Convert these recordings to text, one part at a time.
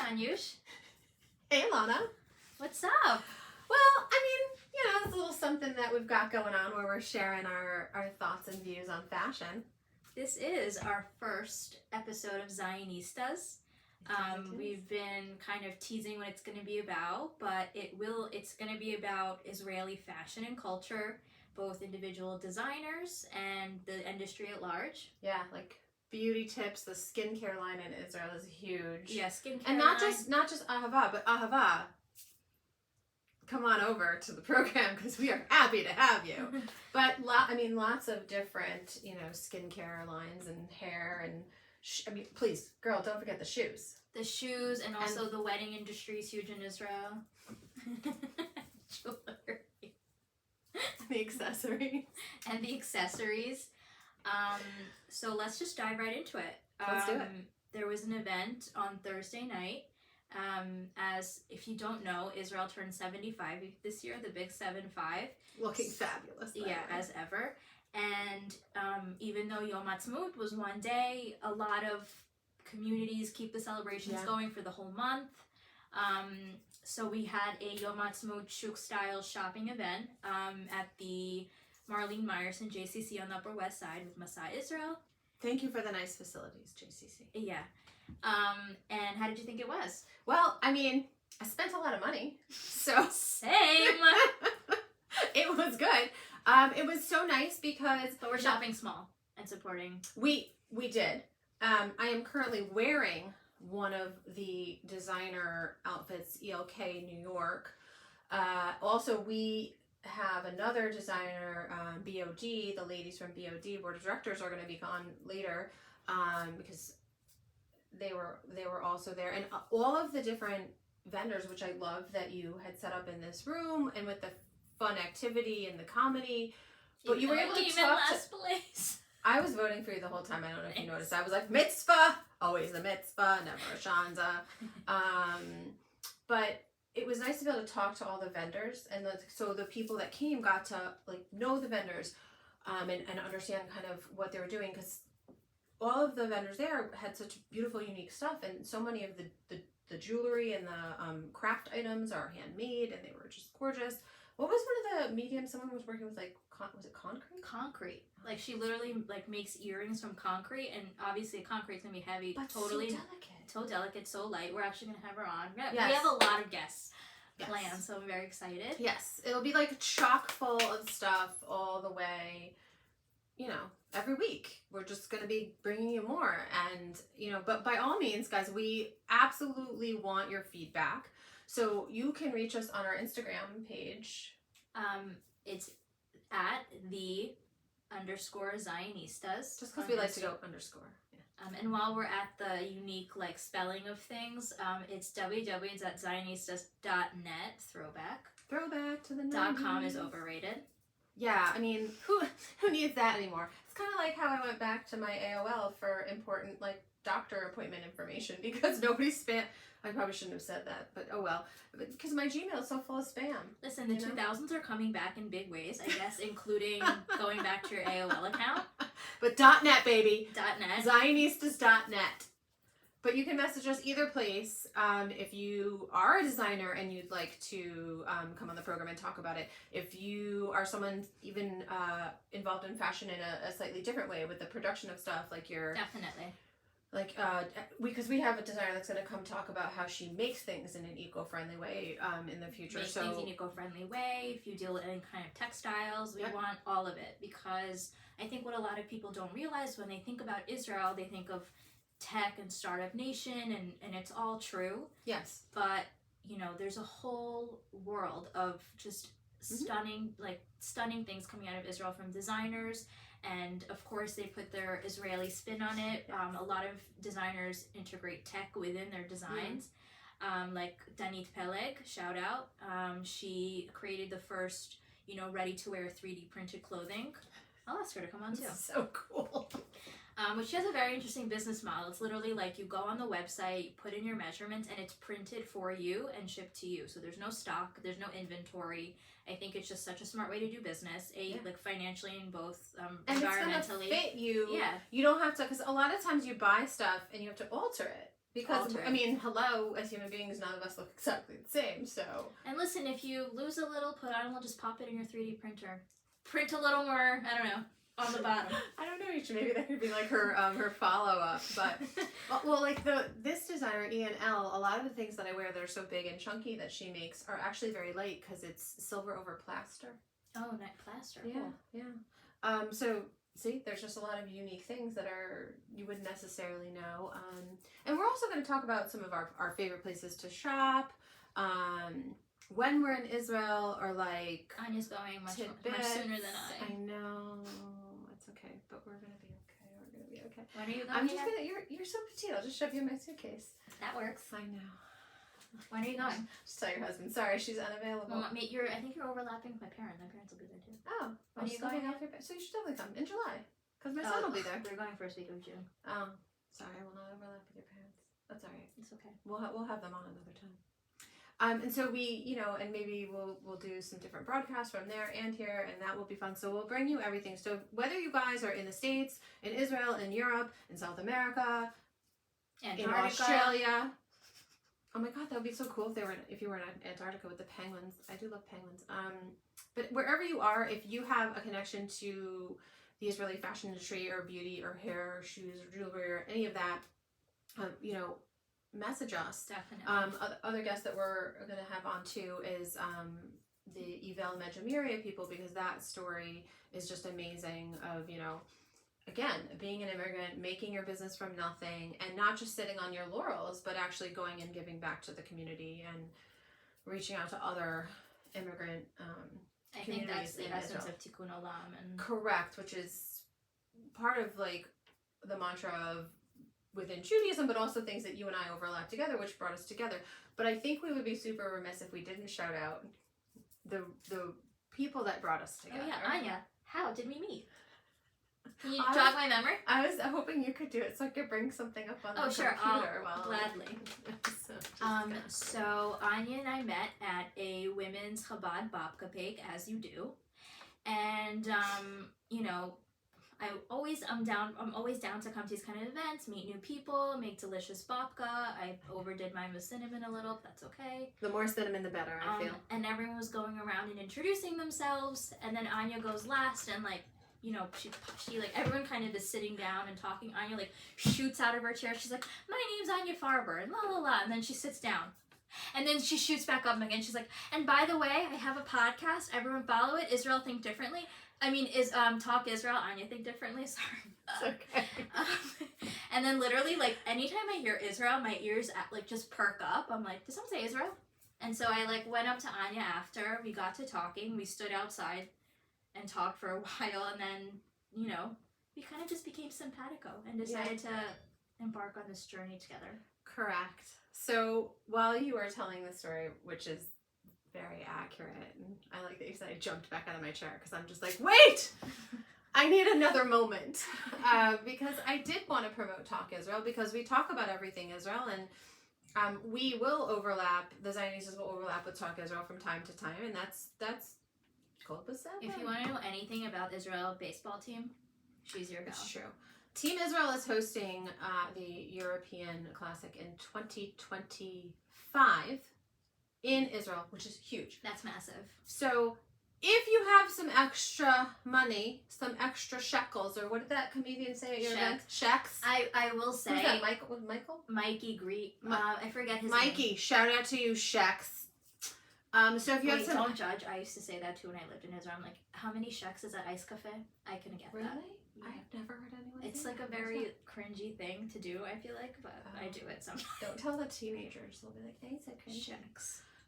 Anyush. Hey, Ilana. What's up? Well, I mean, it's a little something that we've got going on where we're sharing our thoughts and views on fashion. This is our first episode of Zionistas. We've been kind of teasing what it's going to be about, but it's going to be about Israeli fashion and culture, both individual designers and the industry at large. Yeah, like beauty tips. The skincare line in Israel is huge. Yeah, skincare. And not just ahava, but ahava. Come on over to the program because we are happy to have you. But lots of different, skincare lines and hair and please, girl, don't forget the shoes. The shoes and also the wedding industry is huge in Israel. Jewelry. The accessories. And the accessories. So let's just dive right into it. Let's do it. There was an event on Thursday night. As if you don't know, Israel turned 75 this year, the big 7-5. Looking fabulous. Yeah, as ever. And even though Yom Ha'atzmaut was one day, a lot of communities keep the celebrations going for the whole month. So we had a Yom Ha'atzmaut Shuk style shopping event at the Marlene Meyerson JCC on the Upper West Side with Masai Israel. Thank you for the nice facilities, JCC. Yeah. And how did you think it was? Well, I spent a lot of money, so same. It was good. It was so nice because but we're shopping small and supporting. We did. I am currently wearing one of the designer outfits, ELK New York. Also, we have another designer, BOD. The ladies from BOD, Board of Directors, are going to be on later because they were also there, and all of the different vendors, which I love that you had set up in this room, and with the fun activity and the comedy. But you were able to talk last place. I was voting for you the whole time. I don't know if you noticed. I was like, mitzvah, always a mitzvah, never a shanza. But it was nice to be able to talk to all the vendors, and so the people that came got to know the vendors and understand kind of what they were doing, because all of the vendors there had such beautiful, unique stuff, and so many of the jewelry and the craft items are handmade, and they were just gorgeous. What was one of the mediums someone was working with, was it concrete? Concrete. Like, she literally, makes earrings from concrete, and obviously concrete's gonna be heavy. But totally so delicate. So delicate, so light. We're actually gonna have her on. Yes. We have a lot of guests planned, so I'm very excited. Yes. It'll be, chock full of stuff all the way, every week. We're just going to be bringing you more. And, but by all means, guys, we absolutely want your feedback. So you can reach us on our Instagram page. It's at _Zionistas. Just because we like to go underscore. Yeah. And while we're at the unique spelling of things, it's www.zionistas.net. Throwback to the 90s. .com is overrated. Yeah, who needs that anymore? It's kind of like how I went back to my AOL for important, doctor appointment information, because nobody's spam. I probably shouldn't have said that, but oh well. Because my Gmail is so full of spam. Listen, the 2000s are coming back in big ways, I guess, including going back to your AOL account. But .net, baby. .net. Zionistas.net. But you can message us either place if you are a designer and you'd like to come on the program and talk about it. If you are someone even involved in fashion in a slightly different way with the production of stuff, Definitely. Because we have a designer that's going to come talk about how she makes things in an eco-friendly way in the future. Make things in an eco-friendly way. If you deal with any kind of textiles, we want all of it, because I think what a lot of people don't realize when they think about Israel, they think of tech and startup nation, and it's all true. Yes. But, there's a whole world of just stunning things coming out of Israel from designers. And of course, they put their Israeli spin on it. A lot of designers integrate tech within their designs. Like Danit Peleg, shout out. She created the first, ready-to-wear 3D printed clothing. I'll ask her to come on too. So cool. Which has a very interesting business model. It's literally like you go on the website, put in your measurements, and it's printed for you and shipped to you. So there's no stock, there's no inventory. I think it's just such a smart way to do business, like financially and both and environmentally. it's gonna fit you. Yeah. You don't have to, because a lot of times you buy stuff and you have to alter it. Because, I mean, hello, as human beings, none of us look exactly the same, so. And listen, if you lose a little put on, we'll just pop it in your 3D printer. Print a little more, I don't know, on the bottom. I don't know, maybe that could be like her follow-up, but, well, like this designer, E&L, a lot of the things that I wear that are so big and chunky that she makes are actually very light because it's silver over plaster. Oh, not plaster. Yeah, cool. yeah. So, see, there's just a lot of unique things that you wouldn't necessarily know. And we're also going to talk about some of our favorite places to shop. When we're in Israel, or like Anya's going much sooner than I. I know. It's okay, but we're going to be okay. We're going to be okay. When are you going? I'm just going to, you're so petite. I'll just shove you in my suitcase. That works. I know. When are you going? Just tell your husband. Sorry, she's unavailable. Well, I think you're overlapping with my parents. My parents will be there too. Oh. When are you going? So you should definitely come in July. Because my son will be there. They're going first week of June. Oh, sorry, I will not overlap with your parents. That's all right. It's okay. We'll have them on another time. And so we, and maybe we'll do some different broadcasts from there and here, and that will be fun. So we'll bring you everything. So whether you guys are in the States, in Israel, in Europe, in South America, in Australia. Oh my God, that would be so cool if you were in Antarctica with the penguins. I do love penguins. But wherever you are, if you have a connection to the Israeli fashion industry or beauty or hair or shoes or jewelry or any of that, message us. Definitely. Other guests that we're going to have on too is the Evel Medjugorje people, because that story is just amazing of, again, being an immigrant, making your business from nothing, and not just sitting on your laurels, but actually going and giving back to the community and reaching out to other immigrant I think that's the essence of Tikkun Olam. And correct, which is part of like the mantra of within Judaism, but also things that you and I overlap together, which brought us together. But I think we would be super remiss if we didn't shout out the people that brought us together. Oh yeah, Anya, how did we meet? Can you jog my memory? I was hoping you could do it so I could bring something up on the computer. Gladly. So Anya and I met at a women's Chabad babka bake, as you do, and I'm always down to come to these kind of events, meet new people, make delicious babka. I overdid mine with cinnamon a little, but that's okay. The more cinnamon, the better, I feel. And everyone was going around and introducing themselves, and then Anya goes last, and she like everyone kind of is sitting down and talking. Anya like shoots out of her chair. She's like, "My name's Anya Farber," and la la la, and then she sits down. And then she shoots back up again. She's like, "And by the way, I have a podcast. Everyone follow it. Israel Think Differently." I mean, Talk Israel, Anya Think Differently. Sorry. It's okay. And then literally, like, anytime I hear Israel, my ears just perk up. I'm like, did someone say Israel? And so I went up to Anya after we got to talking. We stood outside and talked for a while, and then we kind of just became simpatico and decided to embark on this journey together. Correct. So while you were telling the story, which is very accurate, and I like that you said I jumped back out of my chair because I'm just like, wait, I need another moment, because I did want to promote Talk Israel, because we talk about everything Israel, and we will overlap. The Zionistas will overlap with Talk Israel from time to time, and that's if you want to know anything about the Israel baseball team, she's your gal. It's true. Team Israel is hosting the European Classic in 2025 in Israel, which is huge. That's massive. So if you have some extra money, some extra shekels, or what did that comedian say at your event? Sheks. I will say. Who's that? Michael? Mikey Greet. I forget his Mikey, name. shout out to you, Sheks. So if you have some... Don't judge. I used to say that too when I lived in Israel. I'm like, how many sheks is at Ice Cafe? I couldn't get that. Really? Yeah. I've never heard anyone It's say like that. a very cringy thing to do, I feel like, but I do it sometimes. Don't tell the teenagers. They'll be like, hey, it's a cringy.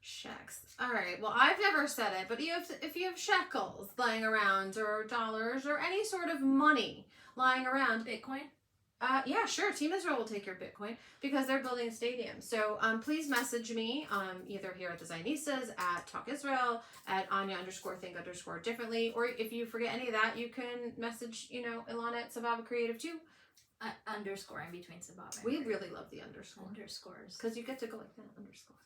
Sheks. All right. Well, I've never said it, but if you have shekels lying around, or dollars, or any sort of money lying around... Bitcoin? Yeah, sure. Team Israel will take your Bitcoin because they're building a stadium. So please message me either here at the Zionistas, at Talk Israel, at Anya_think_differently, or if you forget any of that, you can message Ilana at Sababa Creative too. underscoring between Sababa. And We Creative. really love the underscore. Underscores. Because you get to go like that, underscore.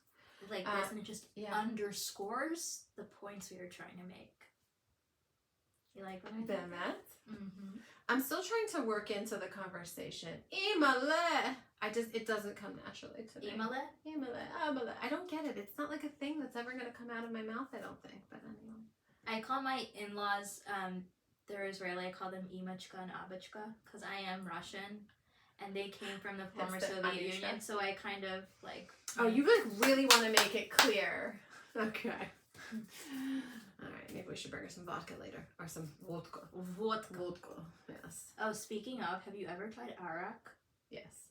Like this, and it just yeah. underscores the points we are trying to make. You like what I did? That. Mm-hmm. I'm still trying to work into the conversation. Imale. It doesn't come naturally to me. Imale. I don't get it. It's not like a thing that's ever going to come out of my mouth, I don't think. But anyway. I call my in-laws, they're Israeli, I call them Imachka and Abachka, because I am Russian, and they came from the former Soviet Union, so I kind of, like... Oh, you like really want to make it clear. Okay. Alright, maybe we should bring her some vodka later, or some vodka. Vodka, yes. Oh, speaking of, have you ever tried arak? Yes.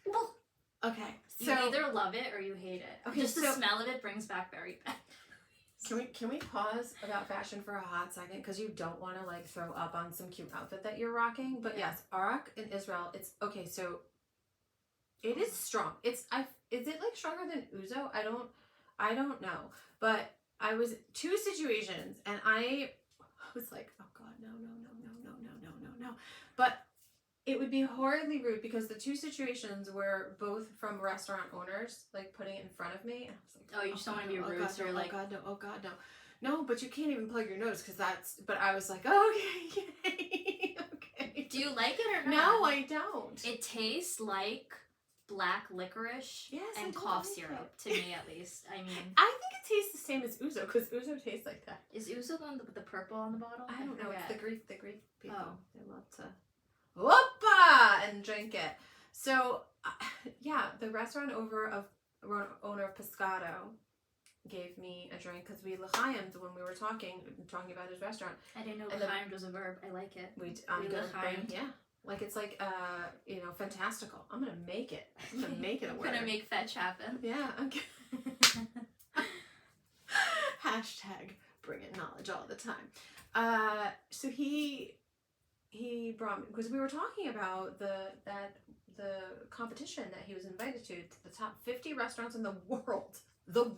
Well, okay, so... You either love it or you hate it. Okay, just the smell of it brings back very bad. Can we pause about fashion for a hot second? Because you don't want to like throw up on some cute outfit that you're rocking. But yes, arak in Israel, it's okay. So it is strong. Is it like stronger than ouzo? I don't know. But I was 2 situations and I was like, oh God, no. But it would be horribly rude because the 2 situations were both from restaurant owners, like putting it in front of me. And I was like, oh, you just don't want to be rude. So you're like, oh God, no. No, but you can't even plug your nose because but I was like, oh, okay, okay. Do you like it or not? No, I don't. It tastes like black licorice and cough syrup, to me at least. I mean, I think it tastes the same as ouzo because ouzo tastes like that. Is ouzo the one with the purple on the bottle? I don't know. It's the Greek people. Oh. They love to whoopa and drink it. So yeah, the restaurant owner of Pescado gave me a drink because we l'chaimed when we were talking about his restaurant. I didn't know l'chaimed was a verb. I like it. I'm gonna bring, yeah, like it's like fantastical. I'm gonna make it. I'm gonna make it a word. I'm gonna make fetch happen. Yeah. Okay. Hashtag bringing knowledge all the time. So he brought me because we were talking about the competition that he was invited to the top 50 restaurants in the world. The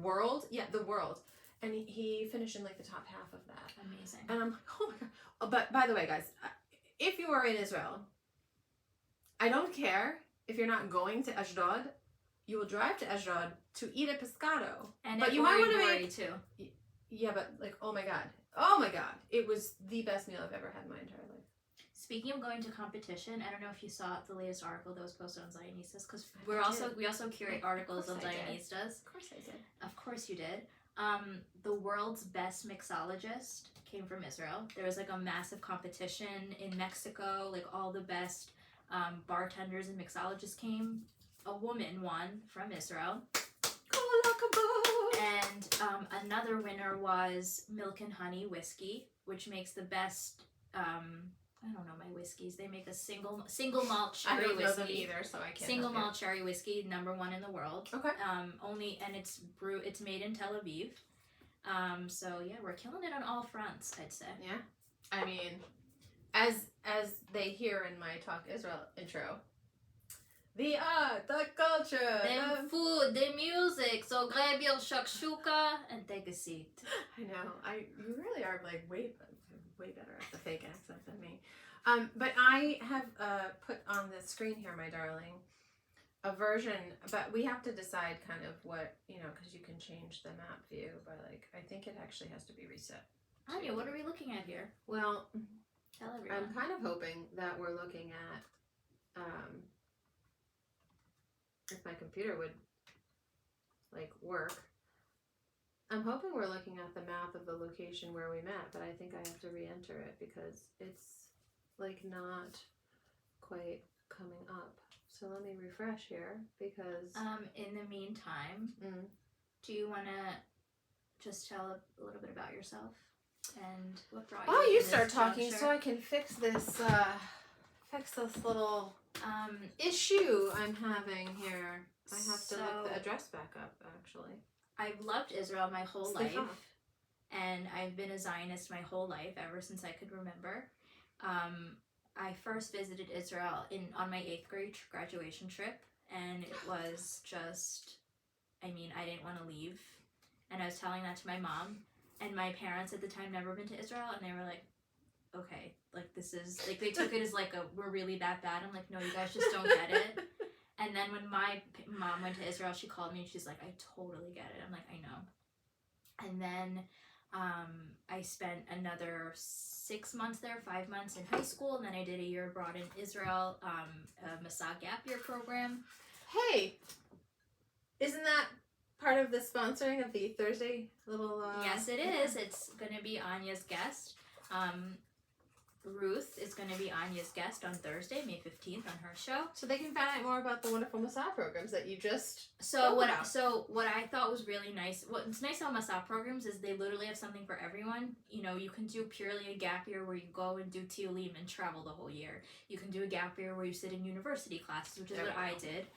world. Yeah, the world. And he finished in like the top half of that. Amazing. And I'm like, oh my God. But by the way, guys, if you are in Israel, I don't care if you're not going to Ashdod. You will drive to Ashdod to eat at Pescado. But you might want to make too. Yeah, but like, oh my god, it was the best meal I've ever had in my entire life. Speaking of going to competition, I don't know if you saw the latest article that was posted on Zionistas, because we also curate articles on Zionistas. Of course I did. Of course you did. The world's best mixologist came from Israel. There was like a massive competition in Mexico, like all the best bartenders and mixologists came. A woman won from Israel. And another winner was Milk and Honey Whiskey, which makes the best, I don't know my whiskeys. They make a single malt cherry whiskey. I don't know them either, so I can't. Single malt cherry whiskey, #1 in the world. Okay. And it's made in Tel Aviv. So yeah, we're killing it on all fronts, I'd say. Yeah. I mean, as they hear in my Talk Israel intro, the art, the culture, the food, the music. So grab your shakshuka and take a seat. I know. You really are like way better at the fake accent than me. But I have put on the screen here, my darling, a version. But we have to decide kind of what because you can change the map view. But like, I think it actually has to be reset. Anya, what are we looking at here? Well, tell everyone. I'm kind of hoping that we're looking at. If my computer would like work, I'm hoping we're looking at the map of the location where we met, but I think I have to re-enter it because it's like not quite coming up. So let me refresh here because in the meantime, do you want to just tell a little bit about yourself and what brought you? Oh, you start talking so I can fix this little issue I'm having here. I have to look the address back up, actually. I've loved Israel my whole life, and I've been a Zionist my whole life, ever since I could remember. I first visited Israel on my 8th grade graduation trip, and it was just, I didn't want to leave, and I was telling that to my mom, and my parents at the time never been to Israel, and they were like, okay, like this is like they took it as like we're really that bad. I'm like, no, you guys just don't get it. And then when my mom went to Israel, she called me and she's like, I totally get it. I'm like, I know. And then I spent another 6 months there, 5 months in high school, and then I did a year abroad in Israel, a Masa Gap Year program. Hey, isn't that part of the sponsoring of the Thursday little? Yes, it is. It's going to be Anya's guest. Ruth is going to be Anya's guest on Thursday, May 15th, on her show. So they can find out more about the wonderful Masa programs that you just So what I thought was really nice, what's nice about Masa programs is they literally have something for everyone. You know, you can do purely a gap year where you go and do Tiolim and travel the whole year. You can do a gap year where you sit in university classes, which is what I did.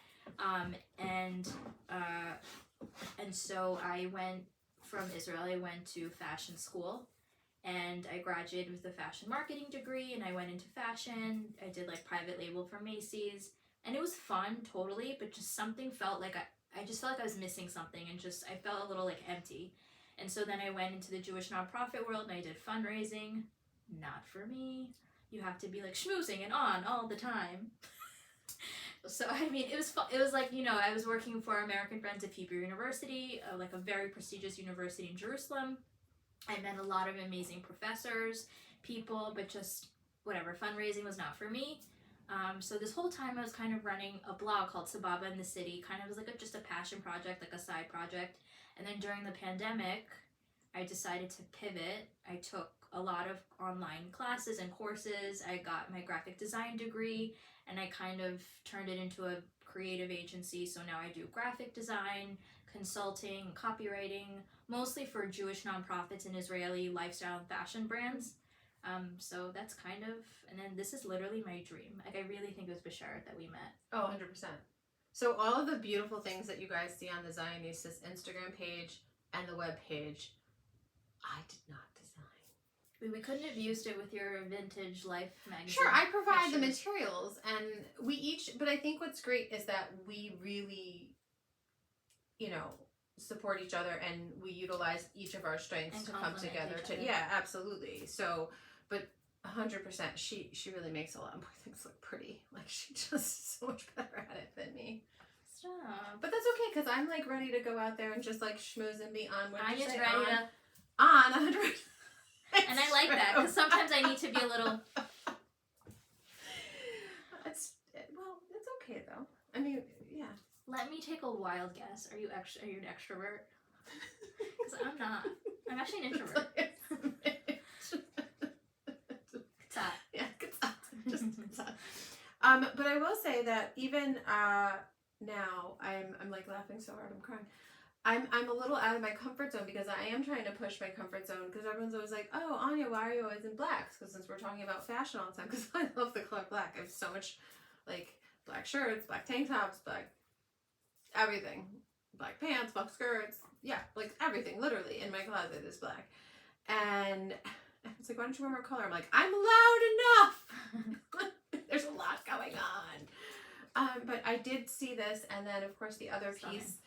And so I went from Israel, I went to fashion school. And I graduated with a fashion marketing degree, and I went into fashion. I did like private label for Macy's, and it was fun, totally. But just something felt like I just felt like I was missing something, and just I felt a little like empty. And so then I went into the Jewish nonprofit world, and I did fundraising. Not for me. You have to be like schmoozing and on all the time. So I mean, it was fun. It was like, you know, I was working for American Friends of Hebrew University, like a very prestigious university in Jerusalem. I met a lot of amazing professors, people, but just whatever, fundraising was not for me. So this whole time I was kind of running a blog called Sababa in the City, kind of was like just a passion project, like a side project. And then during the pandemic, I decided to pivot. I took a lot of online classes and courses. I got my graphic design degree, and I kind of turned it into a creative agency. So now I do graphic design, consulting, copywriting, mostly for Jewish nonprofits and Israeli lifestyle and fashion brands. So that's kind of, and then this is literally my dream. Like, I really think it was Bashar that we met. Oh, 100%. So all of the beautiful things that you guys see on the Zionistas Instagram page and the web page, I did not design. We couldn't have used it with your vintage life magazine. Sure, I provide the pictures. materials, and we each, but I think what's great is that we really, you know, support each other, and we utilize each of our strengths And to come together each to, other. yeah, absolutely. So, but 100%, she really makes a lot more things look pretty. Like, she's just so much better at it than me. Stop. But that's okay, because I'm like ready to go out there and just like schmooze and be on. I'm just ready to. On 100%. And I like that, because sometimes I need to be a little. It's okay though. I mean, yeah. Let me take a wild guess. Are you an extrovert? Because I'm not. I'm actually an introvert. Yeah, just but I will say that even now I'm like laughing so hard I'm crying. I'm a little out of my comfort zone because I am trying to push my comfort zone, because everyone's always like, oh, Anya, why are you always in blacks? Because since we're talking about fashion all the time, because I love the color black. I have so much like black shirts, black tank tops, black everything, black pants, black skirts, yeah, like everything literally in my closet is black. And it's like, why don't you wear more color? I'm like, I'm loud enough. There's a lot going on. But I did see this, and then of course the other piece,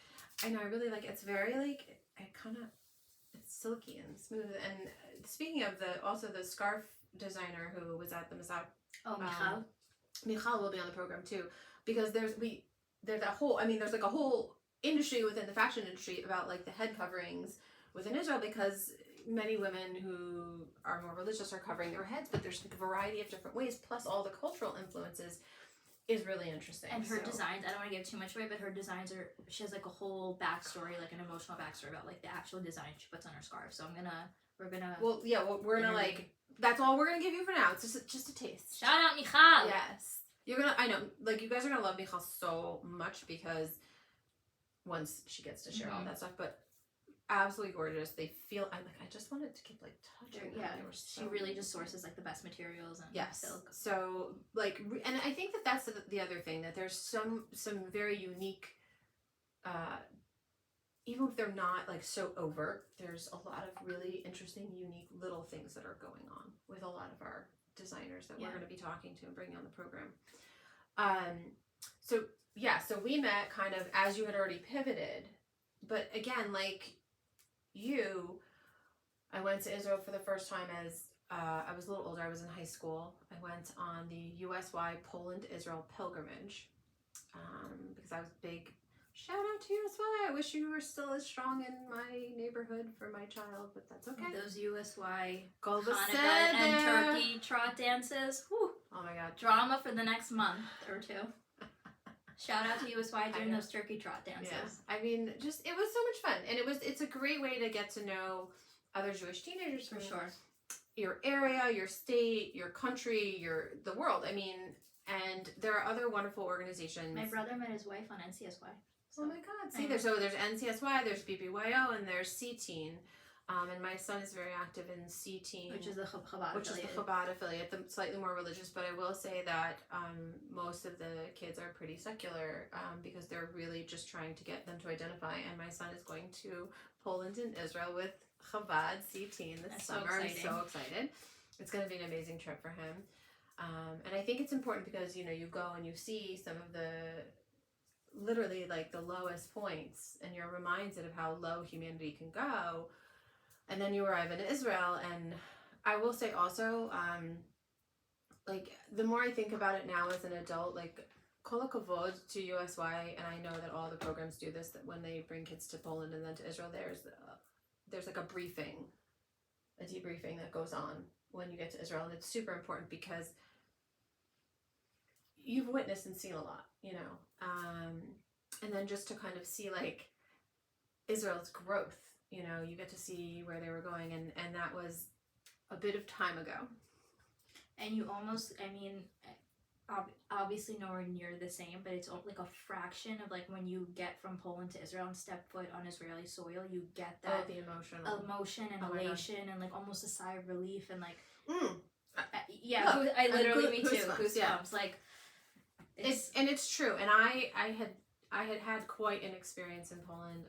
I know I really like, it's very like, it's silky and smooth. And speaking of the scarf designer who was at the Masa, Michal will be on the program too, because there's that whole, there's like a whole industry within the fashion industry about like the head coverings within Israel, because many women who are more religious are covering their heads, but there's like a variety of different ways, plus all the cultural influences is really interesting. And her designs, I don't want to give too much away, but her designs she has like a whole backstory, like an emotional backstory about like the actual design she puts on her scarf. So we're gonna like, that's all we're gonna give you for now. It's just a taste. Shout out Michal! Yes. I know, like, you guys are gonna love Michal so much, because once she gets to share all that stuff, but absolutely gorgeous. They feel, I just wanted to keep like touching them. Yeah, They were so she really just sources like the best materials and silk. So like, and I think that's the other thing, that there's some very unique, even if they're not like so overt, there's a lot of really interesting, unique little things that are going on with a lot of our designers that we're going to be talking to and bringing on the program. So we met kind of as you had already pivoted, but again, like I went to Israel for the first time as I was a little older. I was in high school. I went on the USY Poland-Israel pilgrimage because I was big. Shout out to USY. I wish you were still as strong in my neighborhood for my child, but that's okay. Those USY Go Hanukkah and turkey trot dances. Whew. Oh my god. Drama for the next month or two. Shout out to USY doing those turkey trot dances. Yeah. I mean, just it was so much fun, and it's a great way to get to know other Jewish teenagers For sure. Your area, your state, your country, the world. I mean, and there are other wonderful organizations. My brother met his wife on NCSY. So. Oh my god. See, there's NCSY, there's BBYO, and there's C-Teen. And my son is very active in C-Teen. Which is the Chabad affiliate, the slightly more religious, but I will say that most of the kids are pretty secular because they're really just trying to get them to identify. And my son is going to Poland and Israel with Chabad C-Teen this summer. I'm so excited. It's going to be an amazing trip for him. And I think it's important because, you go and you see some of literally like the lowest points, and you're reminded of how low humanity can go. And then you arrive in Israel, and I will say also, like, the more I think about it now as an adult, like, kol hakavod to USY, and I know that all the programs do this, that when they bring kids to Poland and then to Israel, there's like a debriefing that goes on when you get to Israel, and it's super important because you've witnessed and seen a lot, and then just to kind of see, like, Israel's growth. You get to see where they were going, and that was a bit of time ago. And you almost, obviously nowhere near the same, but it's like a fraction of like when you get from Poland to Israel and step foot on Israeli soil, you get that the emotion and elation and like almost a sigh of relief and like, yeah, look, I literally, me too, goosebumps. Yeah. Like, it's true, and I had quite an experience in Poland.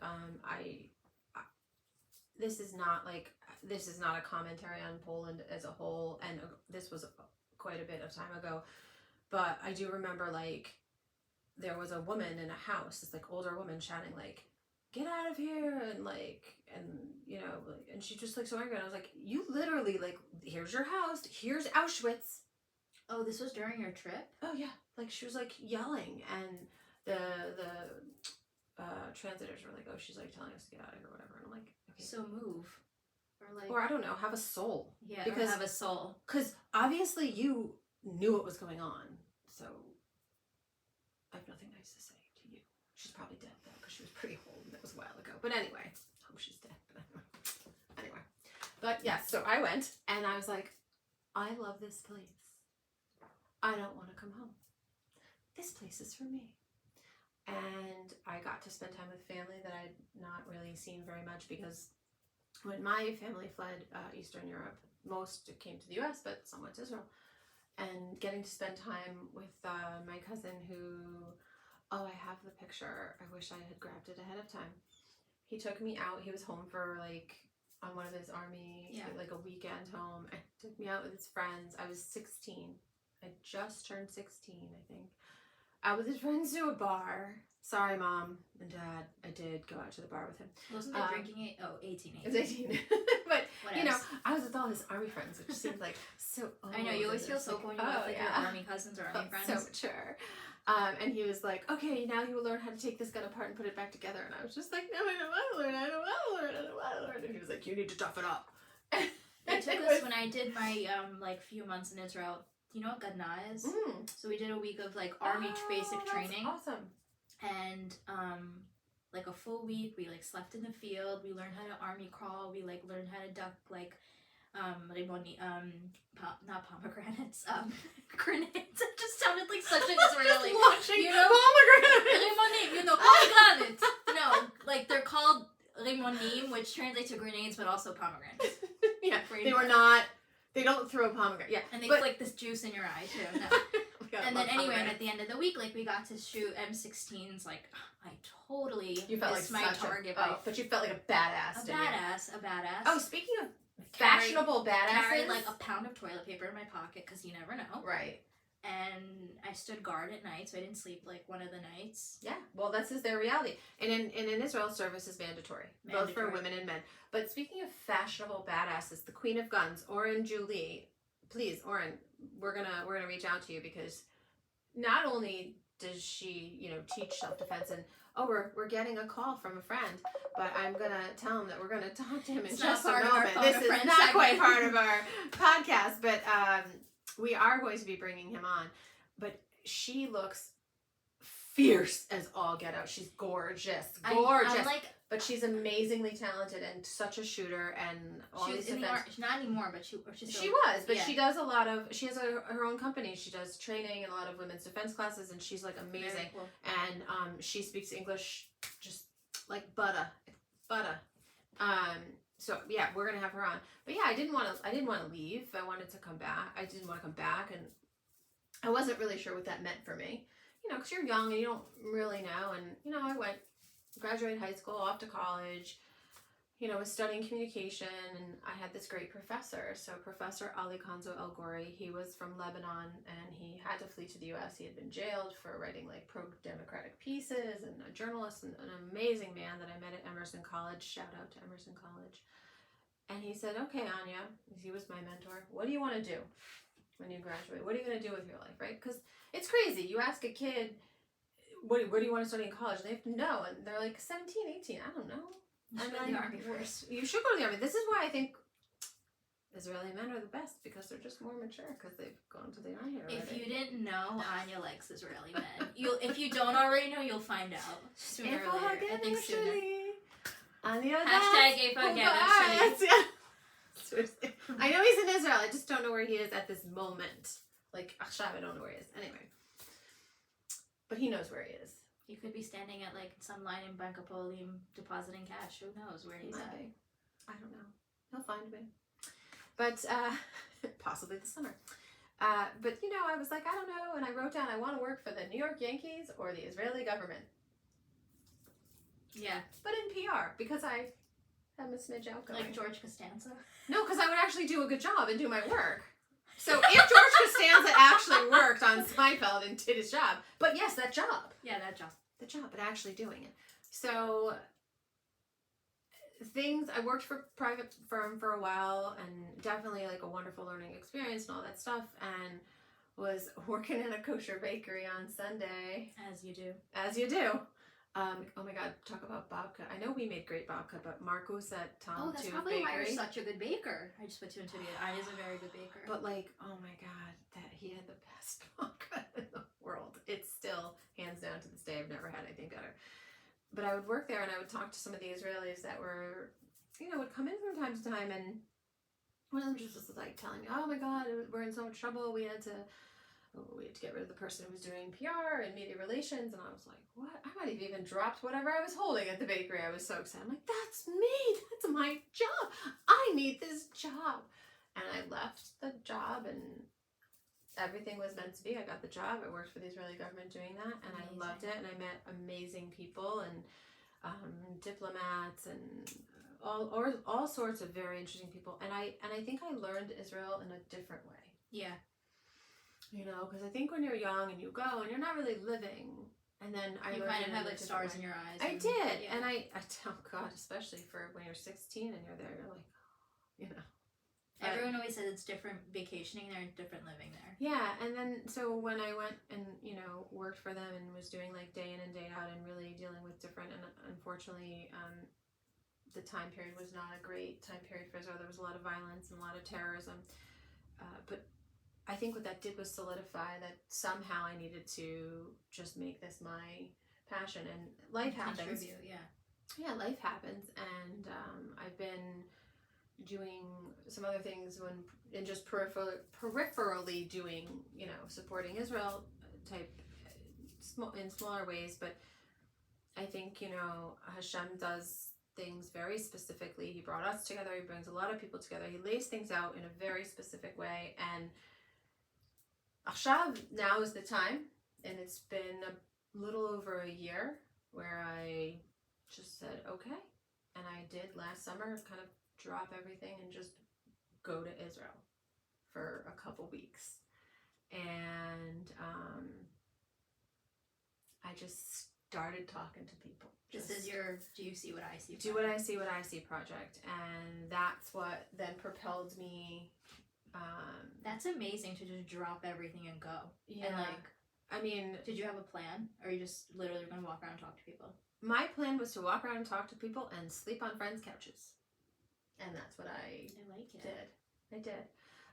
This is not a commentary on Poland as a whole, and this was quite a bit of time ago, but I do remember, like, there was a woman in a house, this like older woman shouting like, "Get out of here!" and she just like so angry, and I was like, you literally, like, here's your house, here's Auschwitz. Oh, this was during your trip? Oh yeah, like she was like yelling, and the translators were like, "Oh, she's like telling us to get out of here," or whatever, and I'm like, okay. So move, or I don't know, have a soul. Yeah, because have a soul. Because obviously you knew what was going on, so I have nothing nice to say to you. She's probably dead though, because she was pretty old, and that was a while ago. But anyway, I hope she's dead. Anyway, but yeah, so I went, and I was like, I love this place. I don't want to come home. This place is for me. And I got to spend time with family that I'd not really seen very much, because when my family fled Eastern Europe, most came to the US, but some went to Israel. And getting to spend time with my cousin who, I have the picture. I wish I had grabbed it ahead of time. He took me out. He was home for like, on one of his army, like a weekend home, and took me out with his friends. I was 16. I just turned 16, I think. Out with his friends to a bar. Sorry, Mom and Dad. I did go out to the bar with him. Wasn't the drinking age? Oh, 18. It was 18. But, what I was with all his army friends, which seemed like so old. I know, you always feel so cool when you're with your army cousins or army friends. So mature. And he was like, okay, now you will learn how to take this gun apart and put it back together. And I was just like, no, I don't want to learn. I don't want to learn. I don't want to learn. And he was like, you need to tough it up. It took us, when I did my like few months in Israel, do you know what Gadna is? So we did a week of like army basic training. Awesome. And like a full week, we like slept in the field. We learned how to army crawl. We like learned how to duck like not pomegranates, grenades. It just sounded like such an Israeli. Pomegranate. Pomegranates. No, like they're called rimonim, which translates to grenades, but also pomegranates. Yeah, they were not. They don't throw pomegranate. Yeah, and they flick this juice in your eye too. No. And then anyway, and at the end of the week, like we got to shoot M16s. Like I totally missed my target. But you felt like a badass. A badass. Oh, speaking of fashionable badasses, carried like a pound of toilet paper in my pocket because you never know. Right. And I stood guard at night, so I didn't sleep like one of the nights. Yeah. well, this is their reality. And in Israel, service is mandatory, both for women and men. But speaking of fashionable badasses, the queen of guns, Oren Julie, please, Oren, we're gonna reach out to you, because not only does she, you know, teach self-defense, and we're getting a call from a friend, but I'm gonna tell him that we're gonna talk to him in just a moment. This is not quite part of our podcast, but we are going to be bringing him on. But she looks fierce as all get out. She's gorgeous. But she's amazingly talented and such a shooter, and all these defense. Not anymore, but she was, but she does a lot of. She has her own company. She does training and a lot of women's defense classes, and she's like amazing. Cool. And she speaks English just like butter. So yeah, we're gonna have her on. But yeah, I didn't want to leave. I wanted to come back. I didn't want to come back, and I wasn't really sure what that meant for me. You know, because you're young and you don't really know. And you know, I graduated high school, off to college, you know, was studying communication, and I had this great professor. So Professor Ali Kanzo El Gori, he was from Lebanon, and he had to flee to the U.S. He had been jailed for writing like pro-democratic pieces, and a journalist, and an amazing man that I met at Emerson College. Shout out to Emerson College. And he said, okay, Anya, he was my mentor, what do you want to do when you graduate? What are you going to do with your life, right? Because it's crazy. You ask a kid, what do you want to study in college? And they have to know, and they're like 17, 18, I don't know. You should go to the Army first. You should go to the Army. This is why I think Israeli men are the best, because they're just more mature, because they've gone to the Army already. If you didn't know, Anya likes Israeli men. If you don't already know, you'll find out sooner or later. I think sooner. Hashtag Efa again. Seriously. I know he's in Israel. I just don't know where he is at this moment. Like, Achshav, I don't know where he is. Anyway. But he knows where he is. He could be standing at like some line in Bank Hapoalim depositing cash. Who knows where he's at? I don't know. He'll find me. But possibly this summer. But you know, I was like, I don't know, and I wrote down I want to work for the New York Yankees or the Israeli government. Yeah. But in PR, because I have a smidge outgoing. Like George Costanza? No, because I would actually do a good job and do my work. So if George Costanza actually worked on Seinfeld and did his job, but yes, that job. Yeah, that job. The job, but actually doing it. So I worked for a private firm for a while, and definitely like a wonderful learning experience and all that stuff, and was working in a kosher bakery on Sunday. As you do. As you do. Oh my God, talk about babka. I know we made great babka, but Marcos at Tom that's Tooth probably why you're Bakery. such a good baker. I just put two and two together. I is a very good baker. But like, oh my God, that he had the best babka in the world. It's still, hands down to this day, I've never had anything better. But I would work there, and I would talk to some of the Israelis that were, you know, would come in from time to time, and one of them just was like telling me, oh my God, we're in so much trouble. We had to get rid of the person who was doing PR and media relations. And I was like, what? I might have even dropped whatever I was holding at the bakery. I was so excited. I'm like, that's me. That's my job. I need this job. And I left the job, and everything was meant to be. I got the job. I worked for the Israeli government doing that, and I loved it. And I met amazing people, and diplomats, and all sorts of very interesting people. And I think I learned Israel in a different way. Yeah. You know, because I think when you're young and you go and you're not really living, and then you kind of have like stars in your eyes. I did, yeah. And I oh God, especially for when you're 16 and you're there, you're like, you know. Everyone always says it's different vacationing there and different living there. Yeah, and then so when I went and, you know, worked for them and was doing like day in and day out and really dealing with different, and unfortunately, the time period was not a great time period for Israel. There was a lot of violence and a lot of terrorism, but I think what that did was solidify that somehow I needed to just make this my passion, and life happens. Yeah, life happens, and I've been doing some other things and just peripherally doing, you know, supporting Israel type in smaller ways, but I think, you know, Hashem does things very specifically. He brought us together. He brings a lot of people together. He lays things out in a very specific way, and now is the time, and it's been a little over a year where I just said, okay, and I did last summer kind of drop everything and just go to Israel for a couple weeks, and I just started talking to people. This is your Do You See What I See? Do What I See, What I See project. And that's what then propelled me. That's amazing to just drop everything and go. Yeah. And like, I mean, did you have a plan? Or are you just literally going to walk around and talk to people? My plan was to walk around and talk to people and sleep on friends' couches. And that's what I like it. did. I did.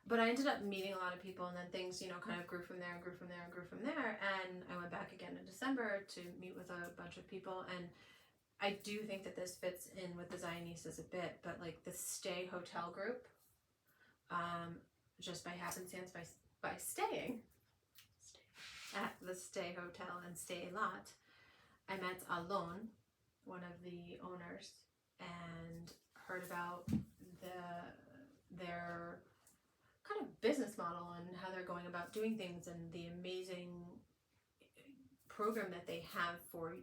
But I ended up meeting a lot of people, and then things, you know, kind of grew from there and grew from there and grew from there. And I went back again in December to meet with a bunch of people. And I do think that this fits in with the Zionistas a bit, but like the Stay Hotel group, just by happenstance, by staying at the Stay Hotel and Stay Lot, I met Alon, one of the owners, and heard about their kind of business model and how they're going about doing things, and the amazing program that they have for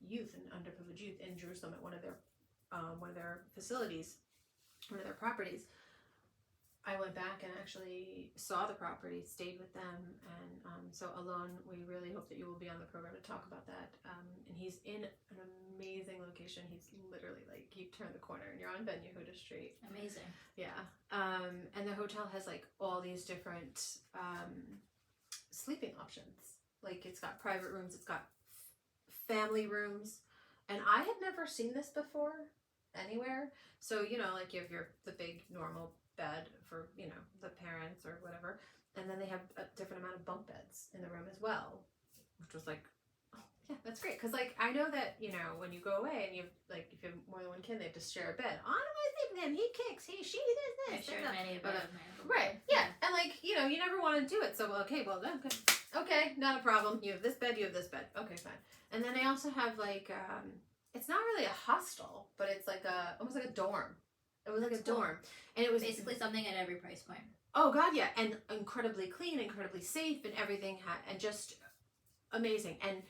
youth and underprivileged youth in Jerusalem at one of their facilities, one of their properties. I went back and actually saw the property, stayed with them, and so Alon, we really hope that you will be on the program to talk about that. And he's in an amazing location. He's literally like, you turn the corner and you're on Ben Yehuda Street. Amazing. Yeah. And the hotel has like all these different sleeping options. Like it's got private rooms, it's got family rooms, and I had never seen this before anywhere. So, you know, like you have the big normal bed for, you know, the parents or whatever, and then they have a different amount of bunk beds in the room as well, which was like, oh yeah, that's great, because like I know that, you know, when you go away and you have, like, if you have more than one kid, they have to share a bed. I don't want to sleep with him, he kicks, he, she, this, I shared many of them. right, yeah, and like, you know, you never want to do it, so okay, well, okay, not a problem, you have this bed, you have this bed, okay, fine. And then they also have like it's not really a hostel, but it's like almost like a dorm. It was like a dorm, and it was basically something at every price point. Oh God, yeah, and incredibly clean, incredibly safe, and everything and just amazing. And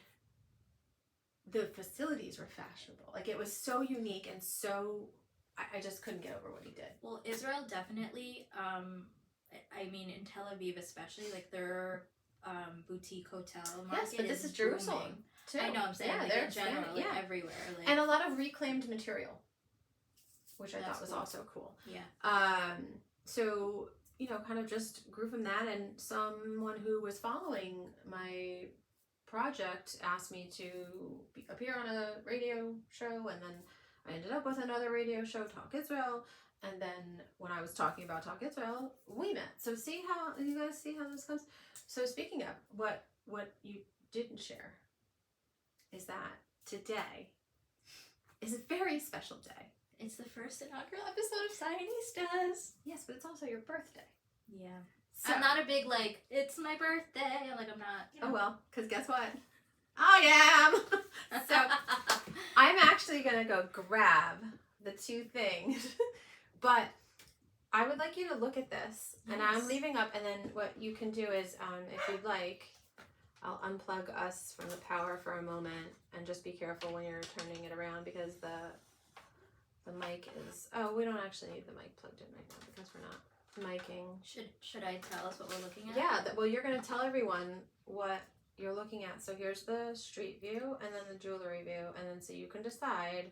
the facilities were fashionable. Like it was so unique and so I just couldn't get over what he did. Well, Israel definitely. I mean, in Tel Aviv especially, like their boutique hotel market. Yes, but this is Jerusalem booming. too. I know. I'm saying like in general, like everywhere, like, and a lot of reclaimed material, which I thought was also cool. Yeah. So, you know, kind of just grew from that, and someone who was following my project asked me to appear on a radio show, and then I ended up with another radio show, Talk Israel, and then when I was talking about Talk Israel, we met. So see how, you guys see how this comes? So speaking of, what you didn't share is that today is a very special day. It's the first inaugural episode of Zionistas. Yes, but it's also your birthday. Yeah. So, I'm not a big, like, it's my birthday. Like, I'm not, you know. Oh, well, because guess what? I am! So, I'm actually going to go grab the two things. But I would like you to look at this. Yes. And I'm leaving up, and then what you can do is, if you'd like, I'll unplug us from the power for a moment, and just be careful when you're turning it around, because the mic is, we don't actually need the mic plugged in right now because we're not miking. Should I tell us what we're looking at? Yeah, well, you're going to tell everyone what you're looking at. So here's the street view and then the jewelry view, and then so you can decide,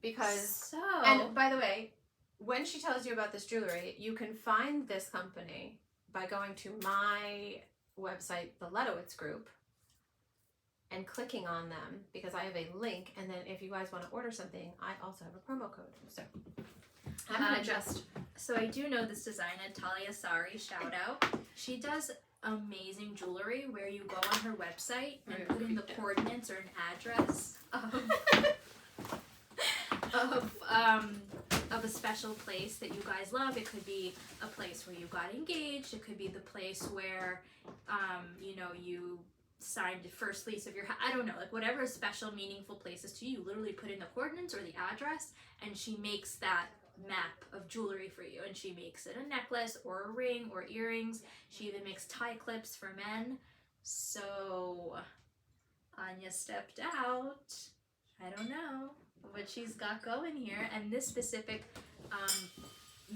because, and by the way, when she tells you about this jewelry, you can find this company by going to my website, the Ledowitz Group, and clicking on them, because I have a link, and then if you guys want to order something, I also have a promo code. So I'm gonna so I do know this designer, Talia Sari, shout out. She does amazing jewelry where you go on her website and put in the coordinates or an address of a special place that you guys love. It could be a place where you got engaged. It could be the place where you know, you signed the first lease of your house. I don't know, like whatever special, meaningful places to you, literally put in the coordinates or the address, and she makes that map of jewelry for you. And she makes it a necklace or a ring or earrings. She even makes tie clips for men. So Anya stepped out. I don't know what she's got going here. And this specific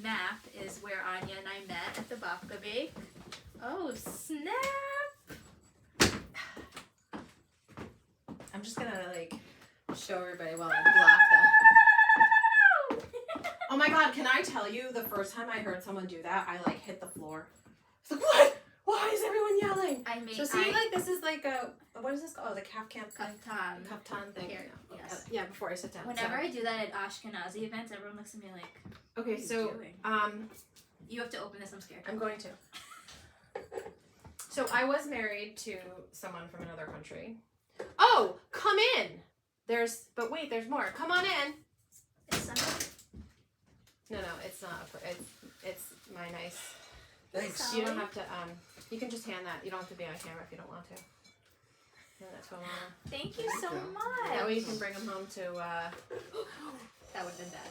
map is where Anya and I met at the Babka Bake. Oh, snap! I'm just gonna like show everybody while I block them. Oh my god, can I tell you, the first time I heard someone do that, I like hit the floor. It's like, what? Why is everyone yelling? So see, like this is like a, what is this called? Oh, the kaftan thing. Here, yes. Yeah, before I sit down. Whenever I do that at Ashkenazi events, everyone looks at me like, okay, what are so you doing? You have to open this, I'm scared. I'm going to. So I was married to someone from another country. Oh, come in. But wait, there's more. Come on in. It's Sunday. No, it's not. It's my nice. Thanks. You don't have to. You can just hand that. You don't have to be on camera if you don't want to. Hand that to Ilana. Thank you so much. That way you can bring them home to. That would have been bad.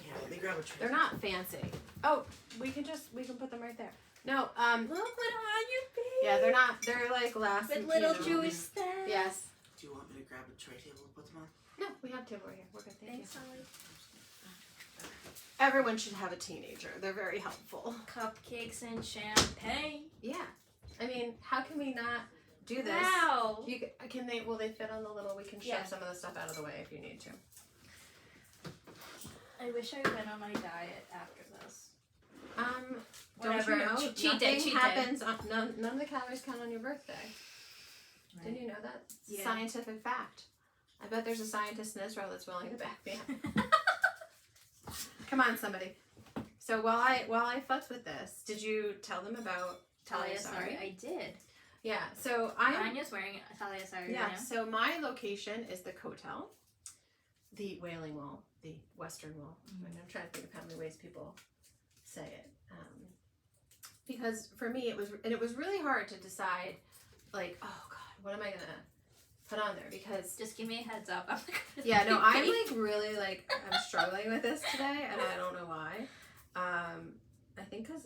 Yeah, let me grab a tray. They're not fancy. Oh, we can put them right there. No, Look what on you, babe. yeah, they're not. They're like last. With little you know. Jewish stuff. Yes. Do you want me to grab a tray table and put them on? No, we have two over here. We're good. Thank Thanks, you. Ollie. Everyone should have a teenager. They're very helpful. Cupcakes and champagne. Yeah. I mean, how can we not do this? Wow. Will they fit on the little, we can shove Yeah. some of the stuff out of the way if you need to. I wish I went on my diet after this. Don't you know? Cheat day, Nothing cheat day. happens on, none of the calories count on your birthday. Right. Didn't you know that? Yeah. Scientific fact. I bet there's a scientist in Israel that's willing to back me up. Come on, somebody. So while I fucked with this, did you tell them about Talia Sari? I did. Yeah. So I'm. Anya's wearing a Talia Sari Yeah. right now. So my location is the Kotel, the Wailing Wall, the Western Wall. Mm-hmm. And I'm trying to think of how many ways people say it. Because for me, it was really hard to decide, like, oh God, what am I gonna put on there? Because Just give me a heads up. I'm like, yeah, no, I'm like really like I'm struggling with this today, and I don't know why. I think because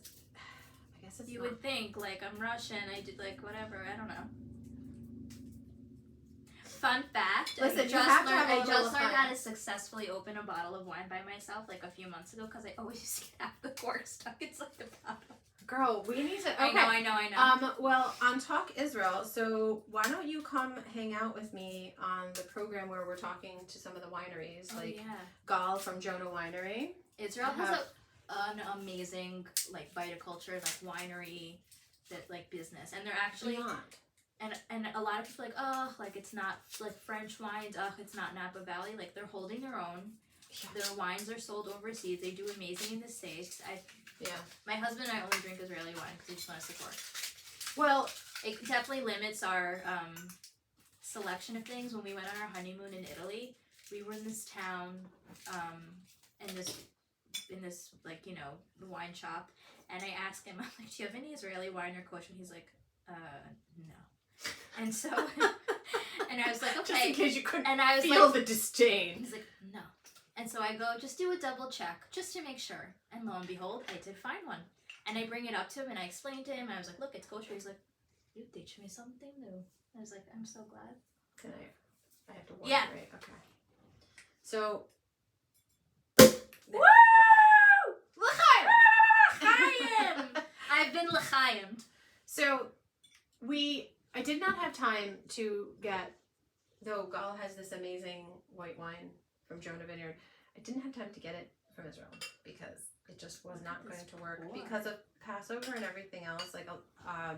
I guess it's You not- would think, like, I'm Russian, I did, like, whatever, I don't know. Fun fact, Listen, I you just have to learned, have a I little just learned fun. how to successfully open a bottle of wine by myself, like, a few months ago, because I always used to get the cork stuck inside the bottle. Girl, we need to. Okay. I know. Well, on Talk Israel, so why don't you come hang out with me on the program where we're talking to some of the wineries, Oh, like yeah. Gal from Jonah Winery. Israel I has have- an amazing, like, viticulture, like, winery, that, like, business, and they're actually... Beyond. And a lot of people are like, oh, like, it's not, like, French wines, it's not Napa Valley. Like, they're holding their own. Yeah. Their wines are sold overseas. They do amazing in the States. Yeah. My husband and I only drink Israeli wine because we just want to support. Well, It definitely limits our selection of things. When we went on our honeymoon in Italy, we were in this town, in this, like, you know, the wine shop, and I asked him, I'm like, do you have any Israeli wine or kosher? And he's like, no. And so, and I was like, okay. just in case you couldn't And I was feel like, the disdain. he's like, no. And so I go, just do a double check, just to make sure. And lo and behold, I did find one. And I bring it up to him, and I explained to him, and I was like, look, it's kosher. He's like, you teach me something new. I was like, I'm so glad. Can I have to watch Yeah. it, right? Okay. So. Woo! L'chaim! L'chaim! I've been l'chaim. So, I did not have time to get, though Gal has this amazing white wine from Jonah Vineyard, I didn't have time to get it from Israel because it just was not going to work because of Passover and everything else. Like, a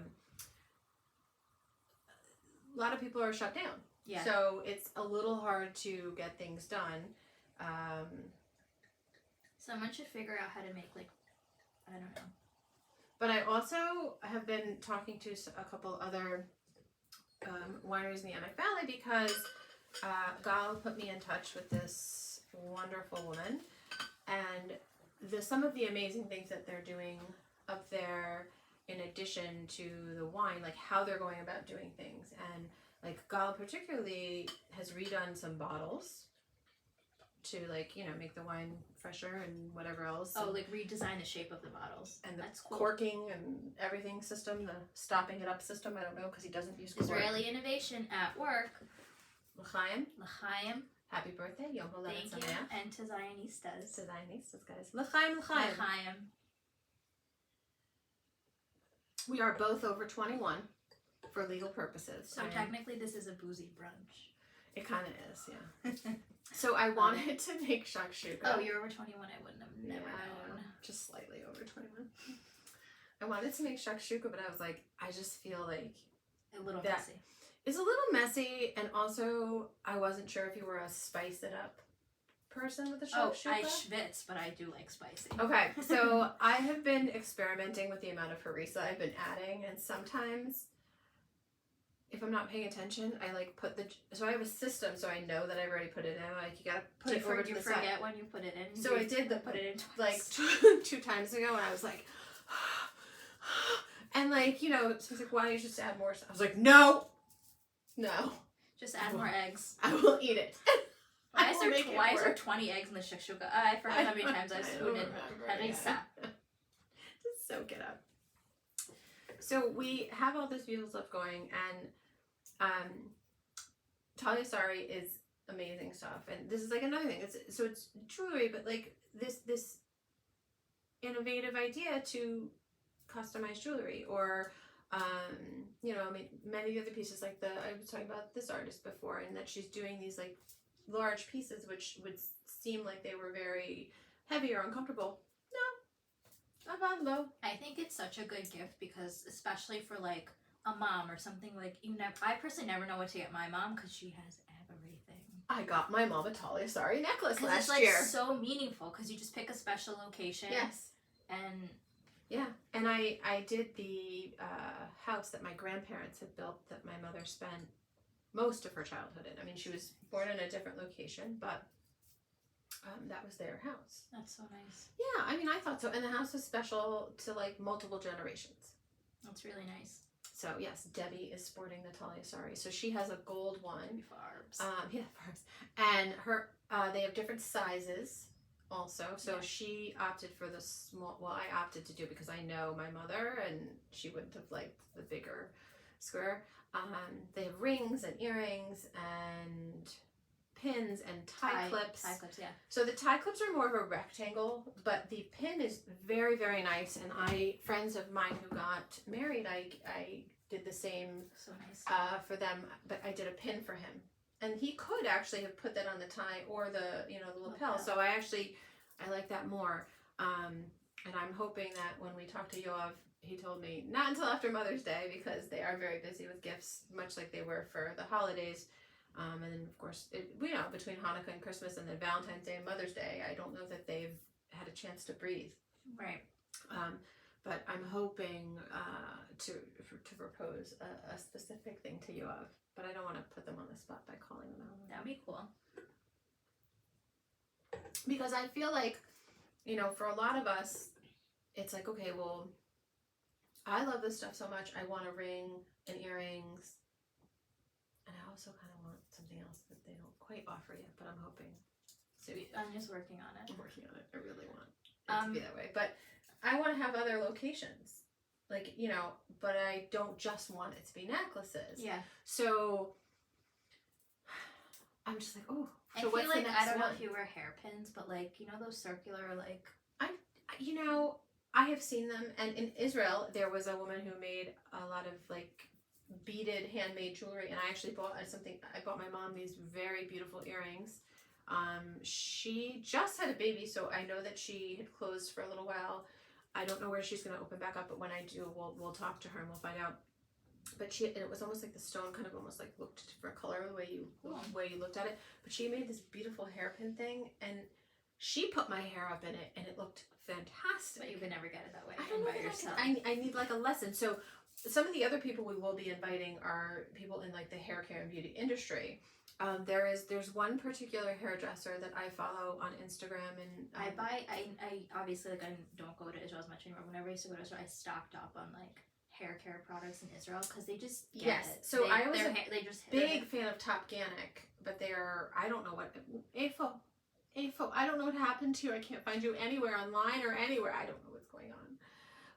lot of people are shut down. Yeah. So, it's a little hard to get things done. Someone should figure out how to make, like, I don't know. But I also have been talking to a couple other wineries in the Emek Valley because Gal put me in touch with this wonderful woman, and some of the amazing things that they're doing up there, in addition to the wine, like how they're going about doing things, and like Gal particularly has redone some bottles to, like, you know, make the wine fresher and whatever else. Oh, like redesign the shape of the bottles. And the That's cool. corking and everything system, the stopping it up system, I don't know, because he doesn't use cork. Israeli innovation at work. L'chaim, L'chaim. happy birthday, Yom Holedet Thank you. Sameach. And to Zionistas. To Zionistas, guys. L'chaim, l'chaim. L'chaim. We are both over 21. for legal purposes. So technically this is a boozy brunch. It kind of is, yeah. So I wanted to make shakshuka. Oh, you're over 21. I wouldn't have never known. Just slightly over 21. I wanted to make shakshuka, but I was like, I just feel like A little that messy. it's a little messy, and also I wasn't sure if you were a spice it up person with the shakshuka. Oh, I schwitz, but I do like spicy. Okay, so I have been experimenting with the amount of harissa I've been adding, and sometimes if I'm not paying attention, I like put so I have a system, so I know that I've already put it in. Like, you gotta put it over to the side. You forget when you put it in. So I did put it in twice. like 2 times ago, and I was like, and like, you know, so I was like, why don't you just add more stuff? I was like, no, Just add more eggs. I will eat it. Why is there 20 eggs in the shakshuka? I forgot how many times I've spooned it. Just soak it up. So we have all this beautiful stuff going, and Talia Sari is amazing stuff. And this is like another thing. It's jewelry, but like this innovative idea to customize jewelry, or you know, I mean, many of the other pieces, like I was talking about this artist before, and that she's doing these like large pieces which would seem like they were very heavy or uncomfortable. No, about low. I think it's such a good gift because, especially for like a mom or something, like I personally never know what to get my mom because she has everything. I got my mom a Talia Sari necklace last it's like year. So meaningful because you just pick a special location. Yes. And yeah, and I did the house that my grandparents had built that my mother spent most of her childhood in. I mean, she was born in a different location, but that was their house. That's so nice. Yeah, I mean, I thought so. And the house was special to like multiple generations. That's really nice. So yes, Debbie is sporting the Talia Sari. So she has a gold one. Farbs. Yeah, farbs. And her, they have different sizes also. So she opted for the small. Well, I opted to do it because I know my mother, and she wouldn't have liked the bigger square. They have rings and earrings and pins and tie clips. Tie clips, yeah. So the tie clips are more of a rectangle, but the pin is very, very nice. And friends of mine who got married, I did the same. So nice. For them, but I did a pin for him, and he could actually have put that on the tie or the the lapel. So I like that more. And I'm hoping that when we talk to Yoav, he told me not until after Mother's Day because they are very busy with gifts, much like they were for the holidays. And then, of course, between Hanukkah and Christmas and then Valentine's Day and Mother's Day, I don't know that they've had a chance to breathe. Right. But I'm hoping to propose a specific thing to Yoav. But I don't want to put them on the spot by calling them out. That'd be cool. Because I feel like, for a lot of us, it's like, okay, well, I love this stuff so much. I want a ring and earrings. And I also kind of want something else that they don't quite offer yet, but I'm hoping. So I'm just working on it. I'm working on it. I really want it to be that way. But I want to have other locations. Like, but I don't just want it to be necklaces. Yeah. So I'm just like, oh. So I what's feel like, the next I don't know one? if you wear hairpins, but like, those circular, like. I have seen them. And in Israel, there was a woman who made a lot of like beaded handmade jewelry. And I actually bought I bought my mom these very beautiful earrings. She just had a baby, so I know that she had closed for a little while. I don't know where she's going to open back up, but when I do, we'll talk to her and we'll find out. But it was almost like the stone kind of almost like looked a different color the way you looked at it. But she made this beautiful hairpin thing, and she put my hair up in it, and it looked fantastic. But you could never get it that way. I don't know by yourself. I need like a lesson. So some of the other people we will be inviting are people in like the hair care and beauty industry. There's one particular hairdresser that I follow on Instagram, and I obviously like I don't go to Israel as much anymore. Whenever I used to go to Israel, I stocked up on like hair care products in Israel because they just get it. So I was they just big fan of TopGanic, but I don't know what AFO, I don't know what happened to you. I can't find you anywhere online or anywhere. I don't know what's going on.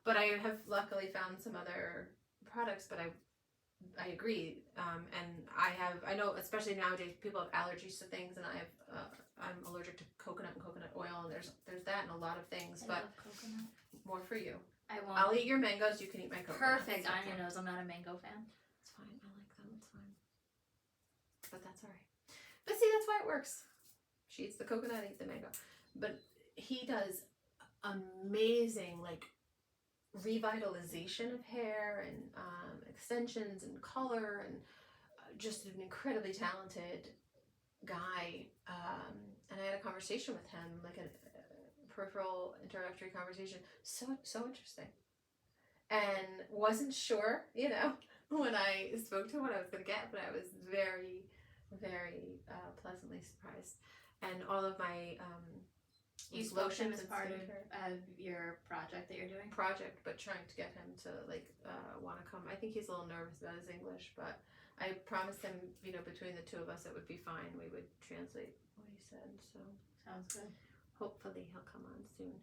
But I have luckily found some other products, but I agree. And I know especially nowadays people have allergies to things, and I'm allergic to coconut and coconut oil, and there's that and a lot of things. I love coconut. More for you. I won't. I'll eat your mangoes. You can eat my coconut. Perfect on your nose. I'm not a mango fan. It's fine. I like them. It's fine. But that's all right. But see, that's why it works. She eats the coconut, I eat the mango. But he does amazing, like, revitalization of hair and extensions and color, and just an incredibly talented guy. And I had a conversation with him, like a peripheral introductory conversation. So interesting. And wasn't sure, when I spoke to him what I was going to get, but I was very, very pleasantly surprised. And all of my you spoke to him as and part skincare. of your project that you're doing? Project, but trying to get him to want to come. I think he's a little nervous about his English, but I promised him, between the two of us, it would be fine. We would translate what he said. So sounds good. Hopefully he'll come on soon.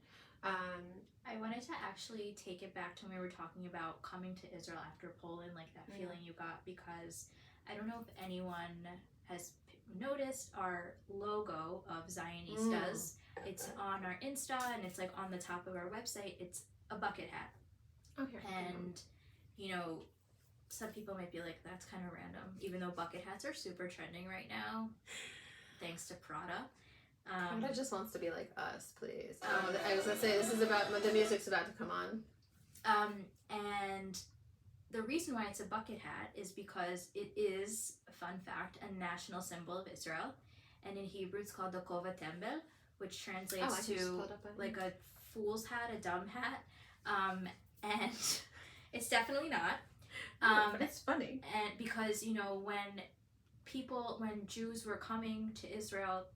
I wanted to actually take it back to when we were talking about coming to Israel after Poland, like that feeling you got, because I don't know if anyone has noticed our logo of Zionistas. It's on our Insta, and it's like on the top of our website. It's a bucket hat. Okay. And some people might be like, that's kind of random, even though bucket hats are super trending right now, thanks to Prada. Prada just wants to be like us, please. I was gonna say, this is about, the music's about to come on. And the reason why it's a bucket hat is because it is, a fun fact, a national symbol of Israel, and in Hebrew it's called the kova tembel, which translates to like a fool's hat, a dumb hat, and it's definitely not. But it's funny. And because when Jews were coming to Israel,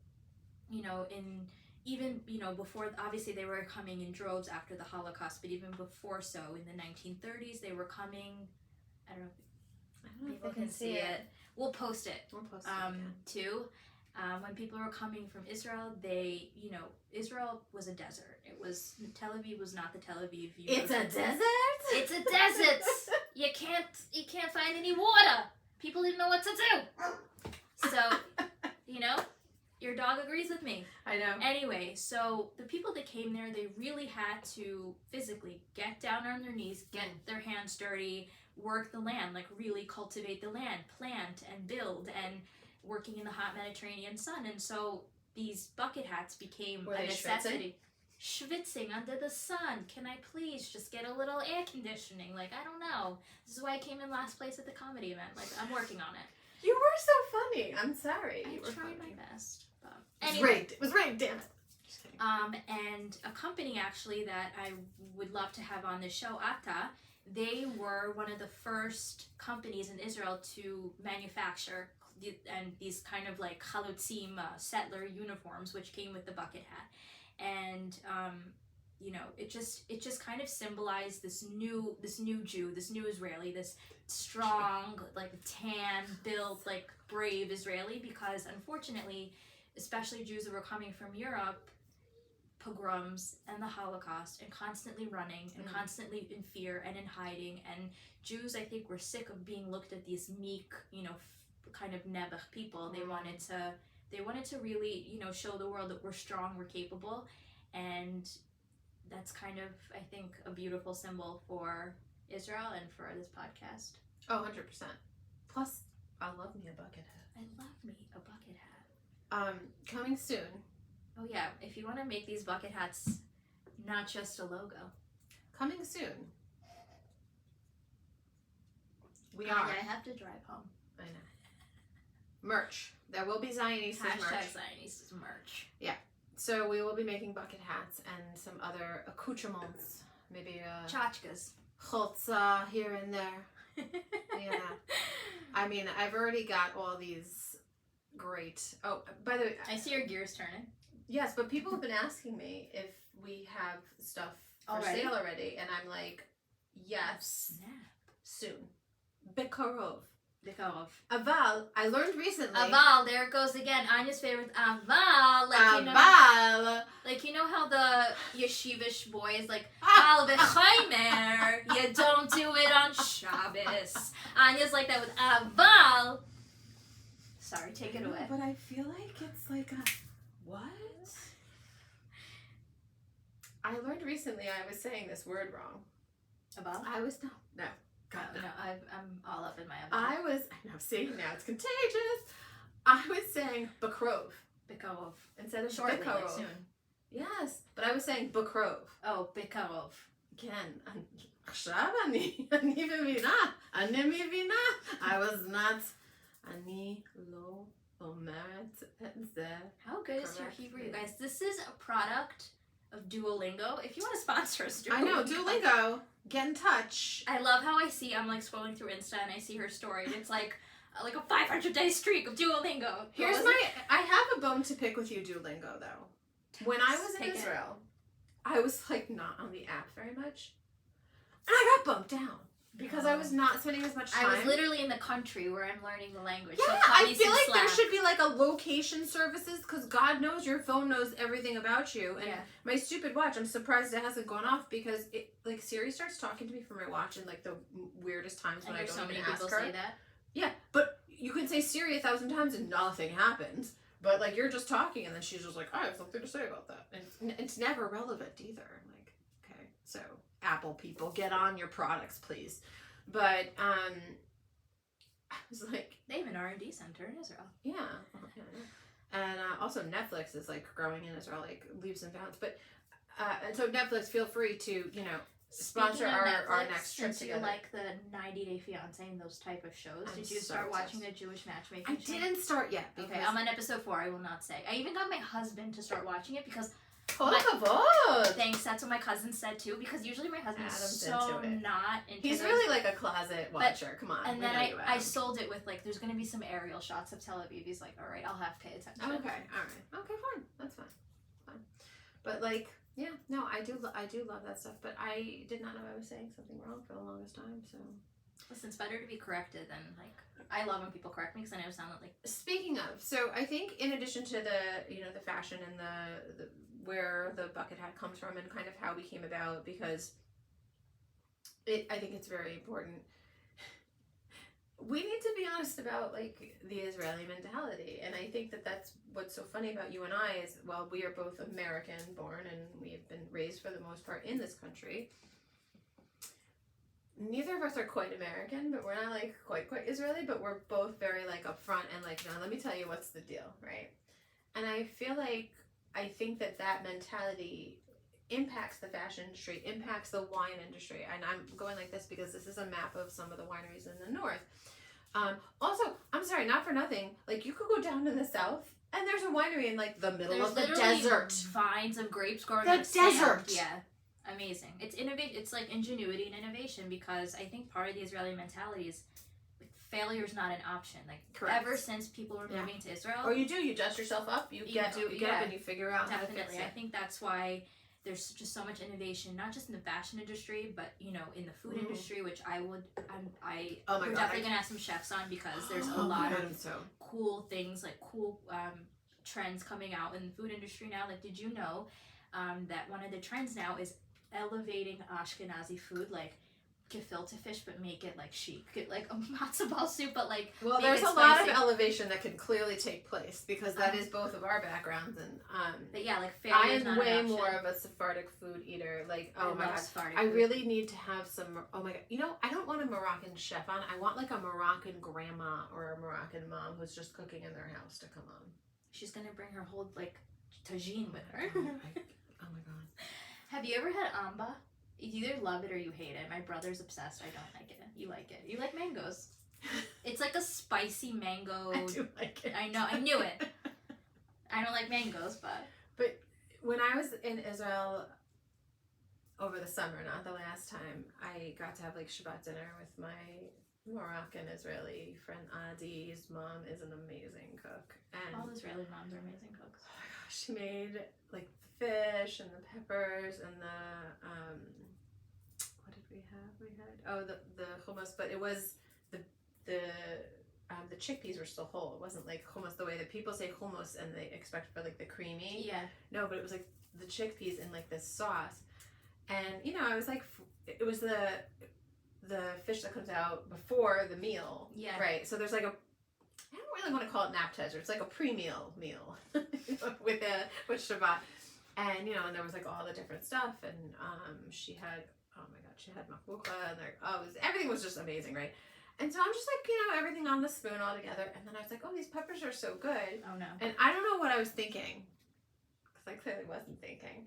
before, obviously they were coming in droves after the Holocaust, but even before, so in the 1930s they were coming. I don't know if people can see it. We'll post it. Too. When people were coming from Israel, they, Israel was a desert. Tel Aviv was not the Tel Aviv. It's a desert? It's a desert! You can't find any water! People didn't know what to do! So, your dog agrees with me. I know. Anyway, so the people that came there, they really had to physically get down on their knees, get their hands dirty, work the land, like really cultivate the land, plant and build, and working in the hot Mediterranean sun. And so these bucket hats became a necessity. Schwitzing under the sun. Can I please just get a little air conditioning? Like, I don't know. This is why I came in last place at the comedy event. Like, I'm working on it. You were so funny. I'm sorry. I tried my best. Anyway. It was rigged, damn it. Just kidding. And a company actually that I would love to have on the show, Ata, they were one of the first companies in Israel to manufacture and these kind of like chalutzim settler uniforms, which came with the bucket hat. And it just kind of symbolized this new Jew, this new Israeli, this strong, like tan built, like brave Israeli, because unfortunately, especially Jews that were coming from Europe, pogroms and the Holocaust, and constantly running and constantly in fear and in hiding, and Jews, I think, were sick of being looked at these meek, kind of nebuch people. They wanted to really, show the world that we're strong, we're capable, and that's kind of, I think, a beautiful symbol for Israel and for this podcast. Oh, 100%. Plus, I love me a bucket hat. I love me a bucket hat. Coming soon. Oh yeah, if you want to make these bucket hats not just a logo. Coming soon. We are. Yeah, I have to drive home. I know. Merch. There will be Zionistas merch. #Zionistas merch. Yeah. So we will be making bucket hats and some other accoutrements. Maybe tchotchkes. Chulza here and there. Yeah. I mean, I've already got all these great... Oh, by the way... I see your gears turning. Yes, but people have been asking me if we have stuff for sale already. And I'm like, yes. Snap. Soon. Bekorov. Bekorov. Aval, I learned recently. Aval, there it goes again. Anya's favorite. Aval. Aval. You know how the yeshivish boys like, Al v'chaymer, you don't do it on Shabbos. Anya's like that with Aval. Sorry, take it away. But I feel like it's like a... What? I learned recently I was saying this word wrong. Aval? No. No, I'm all up in my own. I was, I know, see, now it's contagious. I was saying Bakrov Bikarov. instead of Shortly, like Bakarov. soon. Yes, but I was saying Bakrov. Oh, Bikarov. Again, עכשיו אני מבינה, I was not, אני לא אומרת את זה. How good is your correctly. Hebrew, you guys? This is a product of Duolingo. If you want to sponsor us, Duolingo. I know, Duolingo, get in touch. I love how I'm like scrolling through Insta and I see her story and it's like a 500-day streak of Duolingo. I have a bone to pick with you, Duolingo, though. When I was in Israel, I was like not on the app very much. And I got bumped down because I was not spending as much time. I was literally in the country where I'm learning the language. Yeah, so I feel like there should be like a location services because God knows your phone knows everything about you. And my stupid watch, I'm surprised it hasn't gone off because it like Siri starts talking to me from my watch in like the weirdest times when I don't so many even people ask her. say that. Yeah, but you can say Siri 1,000 times and nothing happens. But like you're just talking and then she's just like, I have something to say about that. And it's never relevant either. I'm like, okay, so Apple people, get on your products, please. But I was like, they have an R&D center in Israel. yeah. And also Netflix is like growing in Israel like leaps and bounds. But and so Netflix, feel free to sponsor our next trip since together. you like the 90 Day Fiance and those type of shows, did you so start obsessed. watching the Jewish matchmaking I show? didn't start yet. Because Okay, I'm on episode 4. I will not say. I even got my husband to start watching it because thanks. That's what my cousin said too. Because usually my husband's Adam's so into it. not into He's those. really like a closet watcher. Come on. And then I sold it with like, there's gonna be some aerial shots of Tel Aviv. He's like, all right, I'll have to pay attention. Okay, all right, okay, fine. That's fine. But like, yeah, no, I do love that stuff. But I did not know I was saying something wrong for the longest time. So Listen, it's better to be corrected than like. I love when people correct me because I never sound like. Speaking of, so I think in addition to the fashion and the where the bucket hat comes from and kind of how we came about, because I think it's very important. We need to be honest about like the Israeli mentality, and I think that's what's so funny about you and I is, well, we are both American born and we have been raised for the most part in this country. Neither of us are quite American, but we're not like quite Israeli, but we're both very like upfront and like, no, let me tell you what's the deal, right? And I feel like I think that mentality impacts the fashion industry, impacts the wine industry. And I'm going like this because this is a map of some of the wineries in the north. Also, I'm sorry, not for nothing, like you could go down to the south and there's a winery in like the middle of the desert. Vines of grapes growing the in desert. Yeah. Amazing. It's It's like ingenuity and innovation, because I think part of the Israeli mentality is like, failure is not an option. Like Correct. ever since people were moving to Israel, Or you dust yourself up, you get up and you figure out how to fix it. I think that's why there's just so much innovation, not just in the fashion industry, but in the food industry, which we're definitely gonna have some chefs on, because there's a lot of cool things, like cool trends coming out in the food industry now. Like, did you know that one of the trends now is elevating Ashkenazi food, like gefilte fish, but make it like chic, get like a matzo ball soup, but like there's a lot of elevation that can clearly take place, because that is both of our backgrounds, and but yeah, like I am way more of a Sephardic food eater. Like, oh my god, I really need to have some. Oh my god, I don't want a Moroccan chef on. I want like a Moroccan grandma or a Moroccan mom who's just cooking in their house to come on. She's gonna bring her whole like tagine with her. Oh my god. Have you ever had amba? You either love it or you hate it. My brother's obsessed. I don't like it. You like it. You like mangoes. It's like a spicy mango. I do like it. I know. I knew it. I don't like mangoes, but when I was in Israel over the summer, not the last time, I got to have like Shabbat dinner with my Moroccan Israeli friend Adi's mom is an amazing cook. And all Israeli moms are amazing cooks. Oh my gosh, she made like the fish and the peppers and the what did we have? We had the hummus, but it was the chickpeas were still whole. It wasn't like hummus the way that people say hummus and they expect for like the creamy. Yeah. No, but it was like the chickpeas in like this sauce, and I was like, it was the fish that comes out before the meal. Yeah. Right. So there's like I don't really want to call it an appetizer. It's like a pre-meal meal with Shabbat, and and there was like all the different stuff, and she had oh my god, she had mafuka, and everything was just amazing, right? And so I'm just like, everything on the spoon all together, and then I was like, oh, these peppers are so good. Oh no. And I don't know what I was thinking, because I clearly wasn't thinking.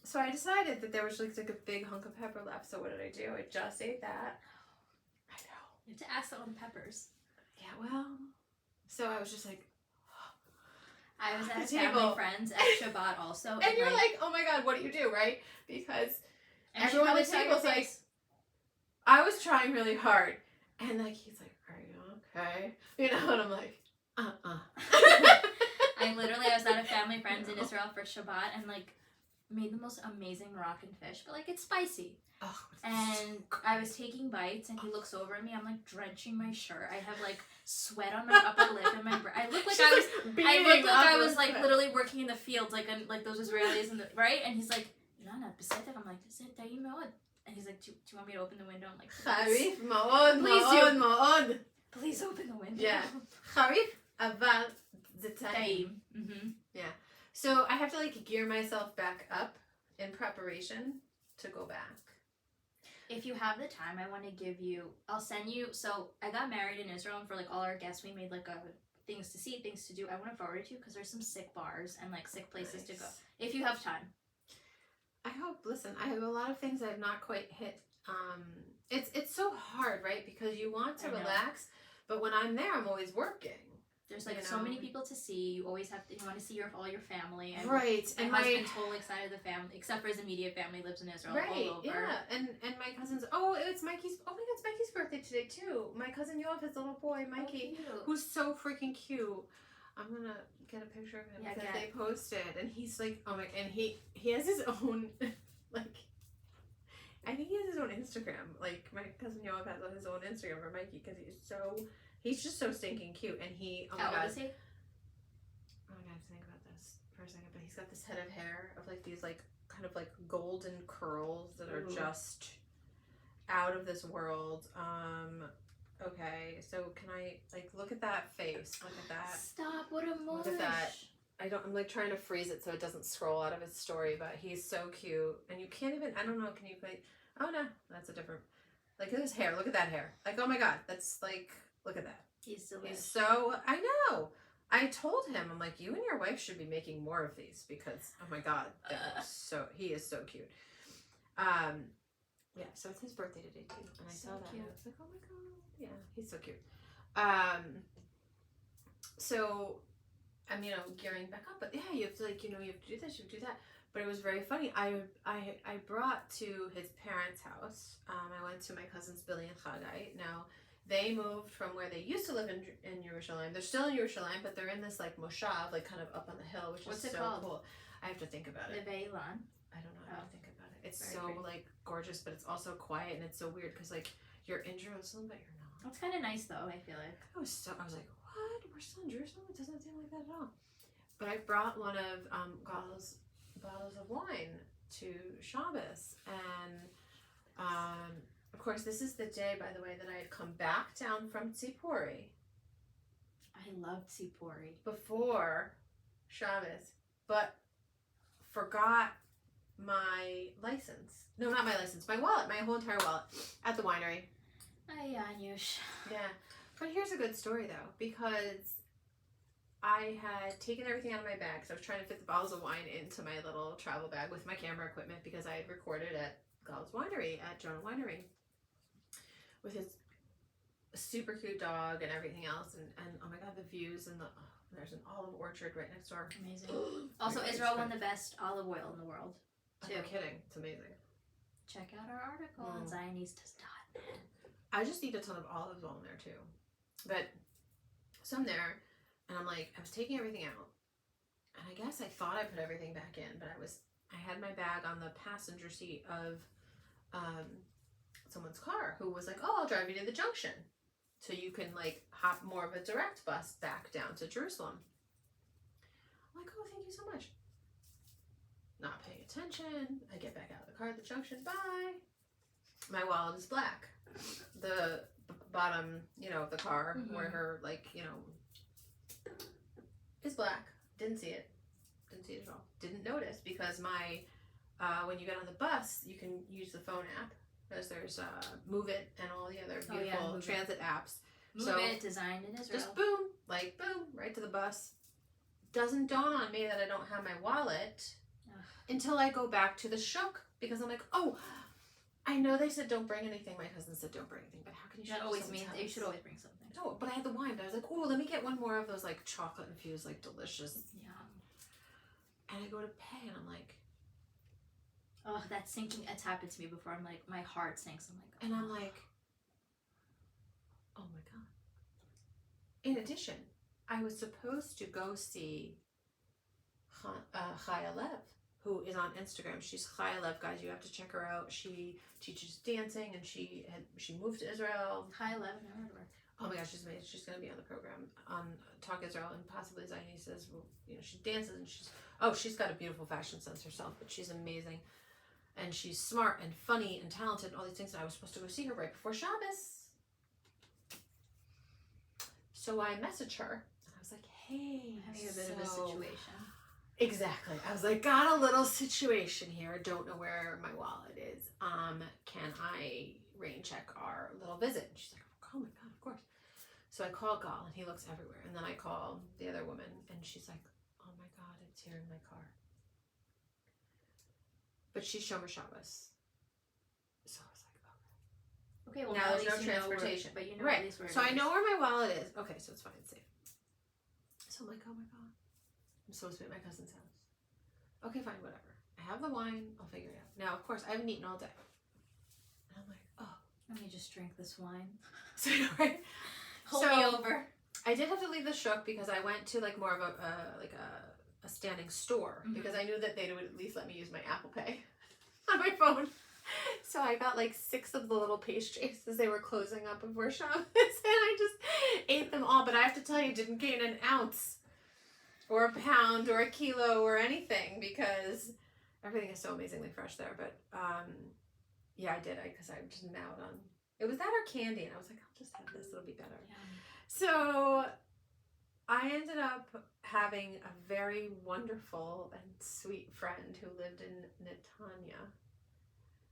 So I decided that there was like a big hunk of pepper left. So what did I do? I just ate that. I know. You have to ask on the peppers. Yeah, well. So I was just like. I was at The a family table. friend's at Shabbat also. And you're like, oh my god, what do you do, right? Because and everyone at the saw your table's like, face. I was trying really hard. And like, he's like, are you okay? And I'm like, I was at a family friend's in Israel for Shabbat and like made the most amazing Moroccan fish, but like it's spicy. Oh, And I was taking bites and he looks over at me. I'm like drenching my shirt. I have like sweat on my upper lip and my I look like I was like literally working in the fields like those Israelis right? And he's like, Ilana, בסדר. I'm like, זה טעים מאוד. And he's like, do you want me to open the window? I'm like, חריף מאוד, Please מאוד, do. מאוד. please open the window. Yeah. חריף, אבל זה טעים. Time. Mm-hmm. So I have to like gear myself back up in preparation to go back. If you have the time, I want to give you, I'll send you, so I got married in Israel and for like all our guests, we made like things to see, things to do. I want to forward it to you because there's some sick bars and like sick places to go. If you have time. I hope, listen, I have a lot of things I've not quite hit. It's so hard, right? Because you want to I know. relax, but when I'm there, I'm always working. There's like You so know? many people to see. You always have to, you want to see all your family. And Right. my And husband's totally excited the family, except for his immediate family lives in Israel right, all over. yeah. And my cousins, it's Mikey's, oh my god, it's Mikey's birthday today too. My cousin Yoav, his little boy, Mikey, who's so freaking cute. I'm gonna get a picture of him Yeah, because get. they posted, and he's like, oh my, and he has his own, like, I think he has his own Instagram. Like, my cousin Yoav has his own Instagram for Mikey because he's just so stinking cute, and he, oh my How god. old is he? Oh my god, I have to think about this for a second, but he's got this head of hair of like these like kind of like golden curls that are Ooh. just out of this world. Okay, so can I like look at that face? Look at that. Stop, what a Look at that. I'm like trying to freeze it so it doesn't scroll out of his story, but he's so cute. And you can't even, I don't know, can you like, oh no, that's a different, like look at his hair, look at that hair. Like, oh my god, that's like, look at that. He's delicious. He's so, I know. I told him, I'm like, you and your wife should be making more of these because, oh my god, he is so cute. Yeah, so it's his birthday today too, and I So saw that, cute. and I was like, oh my god, yeah, he's so cute. So I'm, gearing back up, but yeah, you have to like, you have to do this, you have to do that. But it was very funny. I brought to his parents' house. I went to my cousins Billy and Chagai. Now, they moved from where they used to live in Yerushalayim. They're still in Yerushalayim, but they're in this like moshav, like kind of up on the hill, which What's is it so called? cool. I have to think about it. Neve Ilan. I don't know how to think about it. It's Very so pretty. like gorgeous, but it's also quiet, and it's so weird because like you're in Jerusalem, but you're not. It's kind of nice though, I feel like. I was like, what? We're still in Jerusalem? It doesn't seem like that at all. But I brought one of Gal's bottles of wine to Shabbos, and of course this is the day, by the way, that I had come back down from Tzipori I love Tzipori. before Shabbos, but forgot my license. No, not my license, my wallet, my whole entire wallet at the winery. Ay, Anyush. Yeah, but here's a good story though, because I had taken everything out of my bag, so I was trying to fit the bottles of wine into my little travel bag with my camera equipment because I had recorded at Gal's Winery, at Jonah Winery, with his super cute dog and everything else, and oh my god, the views, and there's an olive orchard right next door. Amazing. Also, Yeah, Israel it's won the best olive oil in the world. I'm too. not kidding, it's amazing. Check out our article on Zionistas.net. I just eat a ton of olive oil in there too, but so I'm there. And I'm like, I was taking everything out, and I guess I thought I put everything back in, but I had my bag on the passenger seat of someone's car who was like, oh, I'll drive you to the junction so you can like hop more of a direct bus back down to Jerusalem. I'm like, oh, thank you so much. Not paying attention. I get back out of the car at the junction. Bye. My wallet is black. The bottom, of the car where her is black. Didn't see it at all. Didn't notice because my when you get on the bus, you can use the phone app. Because there's Move It and all the other beautiful transit apps. Move It, designed in Israel. Just boom, right to the bus. Doesn't dawn on me that I don't have my wallet until I go back to the shuk, because I'm like, oh, I know they said don't bring anything. My cousin said don't bring anything, but how can you? That always means you should always bring something. No, but I had the wine. But I was like, oh, let me get one more of those like chocolate infused, like delicious. Yeah. And I go to pay, and I'm like, oh, that sinking. It's happened to me before. I'm like, my heart sinks. I'm like, and I'm like, oh my god. In addition, I was supposed to go see Chaya Lev, who is on Instagram. She's Chaya Lev, guys. You have to check her out. She teaches dancing, and she moved to Israel. Chaya Lev, I heard of her. Oh my gosh, she's amazing. She's going to be on the program on Talk Israel and possibly Zionistas. You know, she dances, and she's got a beautiful fashion sense herself, but she's amazing. And she's smart and funny and talented and all these things. And I was supposed to go see her right before Shabbos. So I messaged her, and I was like, hey. Having a bit of a situation. Exactly. I was like, got a little situation here. Don't know where my wallet is. Can I rain check our little visit? And she's like, oh my god, of course. So I call Gal, and he looks everywhere. And then I call the other woman, and she's like, oh my god, it's here in my car. But she's Shomer Shabbos. So I was like, okay. Okay, well now there's no at least you know transportation. But you know right. at least where So it I is. know where my wallet is. Okay, so it's fine, it's safe. So I'm like, oh my god. I'm supposed to be at my cousin's house. Okay, fine, whatever. I have the wine, I'll figure it out. Now, of course, I haven't eaten all day. And I'm like, oh. Let me just drink this wine. So, right? Hold me over. I did have to leave the shuk because I went to like more of a standing store, because I knew that they would at least let me use my Apple Pay on my phone. So I got like 6 of the little pastries as they were closing up before Shabbos, and I just ate them all. But I have to tell you, didn't gain an ounce or a pound or a kilo or anything, because everything is so amazingly fresh there. But yeah, I did, because I just mowed on. It was that or candy, and I was like, I'll just have this, it'll be better. Yeah. So I ended up having a very wonderful and sweet friend who lived in Netanya,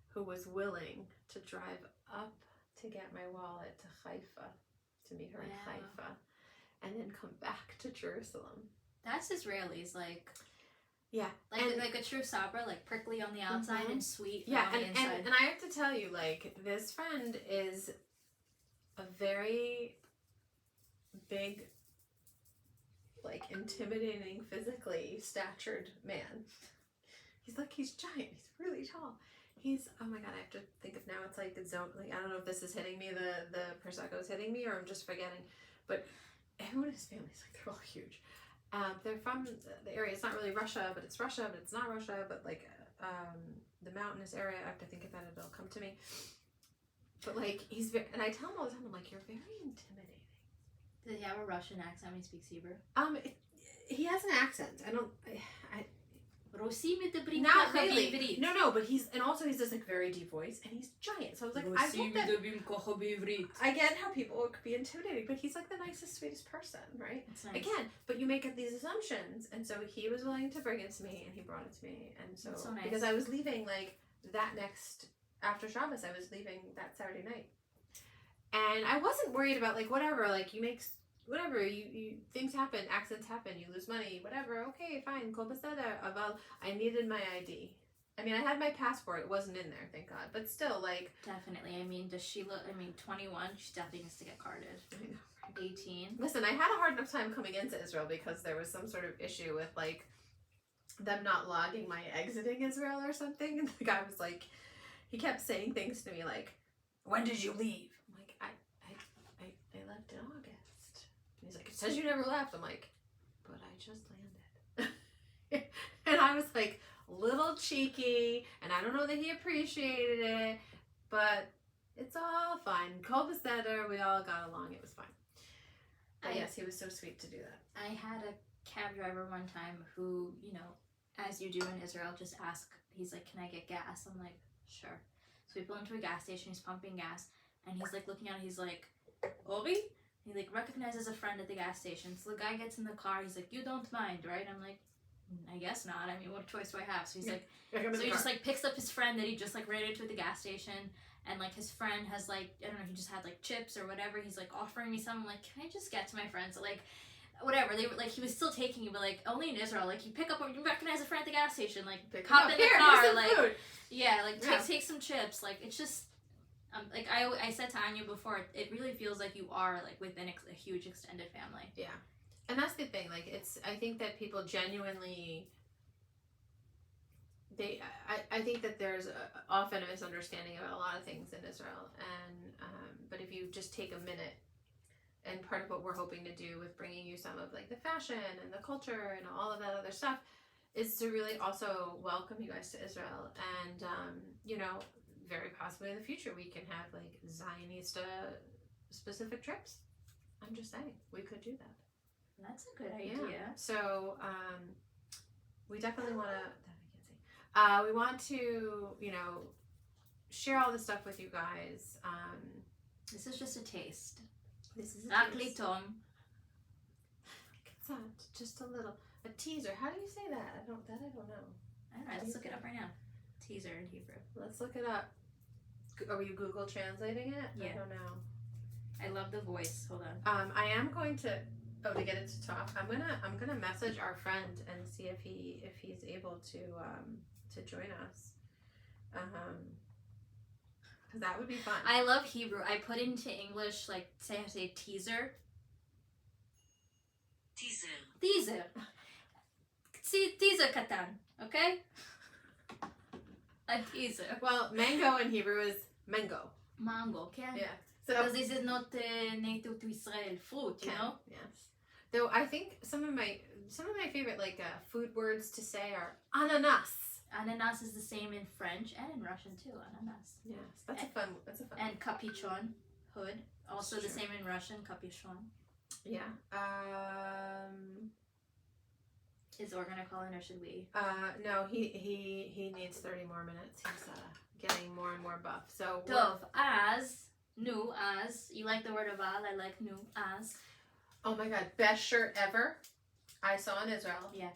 who was willing to drive up to get my wallet to Haifa, to meet her in Haifa, and then come back to Jerusalem. That's Israelis, like. Yeah. Like a true Sabra, like prickly on the outside and sweet on the inside. And I have to tell you, like, this friend is a very big, like, intimidating, physically statured man. He's giant. He's really tall. Oh my god, I have to think of now, it's like I don't know if this is hitting me, the Prosecco is hitting me, or I'm just forgetting, but everyone in his family is like, they're all huge. They're from the area. It's not really Russia, but it's Russia, but it's not Russia, but like the mountainous area. I have to think about it, it'll come to me. But like, he's very, and I tell him all the time, I'm like, you're very intimidating. Does he have a Russian accent when he speaks Hebrew? He has an accent. I Not really. No, but he's this like very deep voice, and he's giant. So I was like, I get how people could be intimidating, but he's like the nicest, sweetest person, right? It's nice. Again, but you make these assumptions, and so he was willing to bring it to me, and he brought it to me, and so nice. because I was leaving like that after Shabbos, I was leaving that Saturday night, and I wasn't worried about like whatever, like you things happen, accidents happen, you lose money, whatever, okay, fine, kol beseder. I needed my ID. I mean, I had my passport, it wasn't in there, thank God, but still, like... Definitely, I mean, 21, she definitely needs to get carded. I know. 18. Listen, I had a hard enough time coming into Israel because there was some sort of issue with, like, them not logging my exiting Israel or something, and the guy was like, he kept saying things to me like, when did you leave? I'm like, I left in August. He's like, it says you never left. I'm like, but I just landed. And I was like, little cheeky, and I don't know that he appreciated it, but it's all fine. Kol beseder, we all got along, it was fine. But yes, he was so sweet to do that. I had a cab driver one time who, as you do in Israel, just ask, he's like, can I get gas? I'm like, sure. So we pull into a gas station, he's pumping gas, and he's like looking at it, he's like, Ori? He like recognizes a friend at the gas station. So the guy gets in the car, he's like, you don't mind, right? I'm like, I guess not. I mean, what choice do I have? So he's Yeah. like, Like, I'm in so the he car. just like picks up his friend that he just like ran into at the gas station, and like his friend has like, I don't know, he just had like chips or whatever. He's like offering me some. I'm like, can I just get to my friend? So like, whatever. They were like, he was still taking it, but like only in Israel, like you pick up, you recognize a friend at the gas station, like Pick hop him up. in the Here, car, here's some like food. yeah, like Yeah. take some chips. Like it's just. Like I said to Anya before, it really feels like you are like within a huge extended family. Yeah, and that's the thing. Like, I think that people genuinely, I think that there's often a misunderstanding about a lot of things in Israel, and but if you just take a minute, and part of what we're hoping to do with bringing you some of like the fashion and the culture and all of that other stuff, is to really also welcome you guys to Israel, and you know, very possibly in the future we can have like Zionista specific trips. I'm just saying we could do that. That's a good idea. Yeah. So we definitely want to. We want to, you know, share all this stuff with you guys. This is just a taste. This is a Rakli taste. tom. It's not just a little a teaser. How do you say that? I don't know. I don't know. Let's look it up right now. Teaser in Hebrew. Let's look it up. Are you Google translating it? Yeah. I don't know. I love the voice. Hold on. I am going to. Oh, to get it to talk, I'm gonna message our friend and see if he's able to join us. Cause that would be fun. I love Hebrew. I put into English like say teaser. Teaser. See teaser katan. Okay. A teaser. Well, mango in Hebrew is mango. Mango. Okay. Yeah. So Because this is not native to Israel fruit, you know. yes. Though I think some of my favorite like food words to say are ananas. Ananas is the same in French and in Russian too. Ananas. Yes, that's a fun. And capuchon, hood, also the Sure. same in Russian. Capuchon. Yeah. Is Or gonna call in, or should we? No, he needs 30 more minutes. He's getting more and more buff. So Dov as new as you like the word aval. I like new as. oh my god, best shirt ever I saw in Israel. Yeah.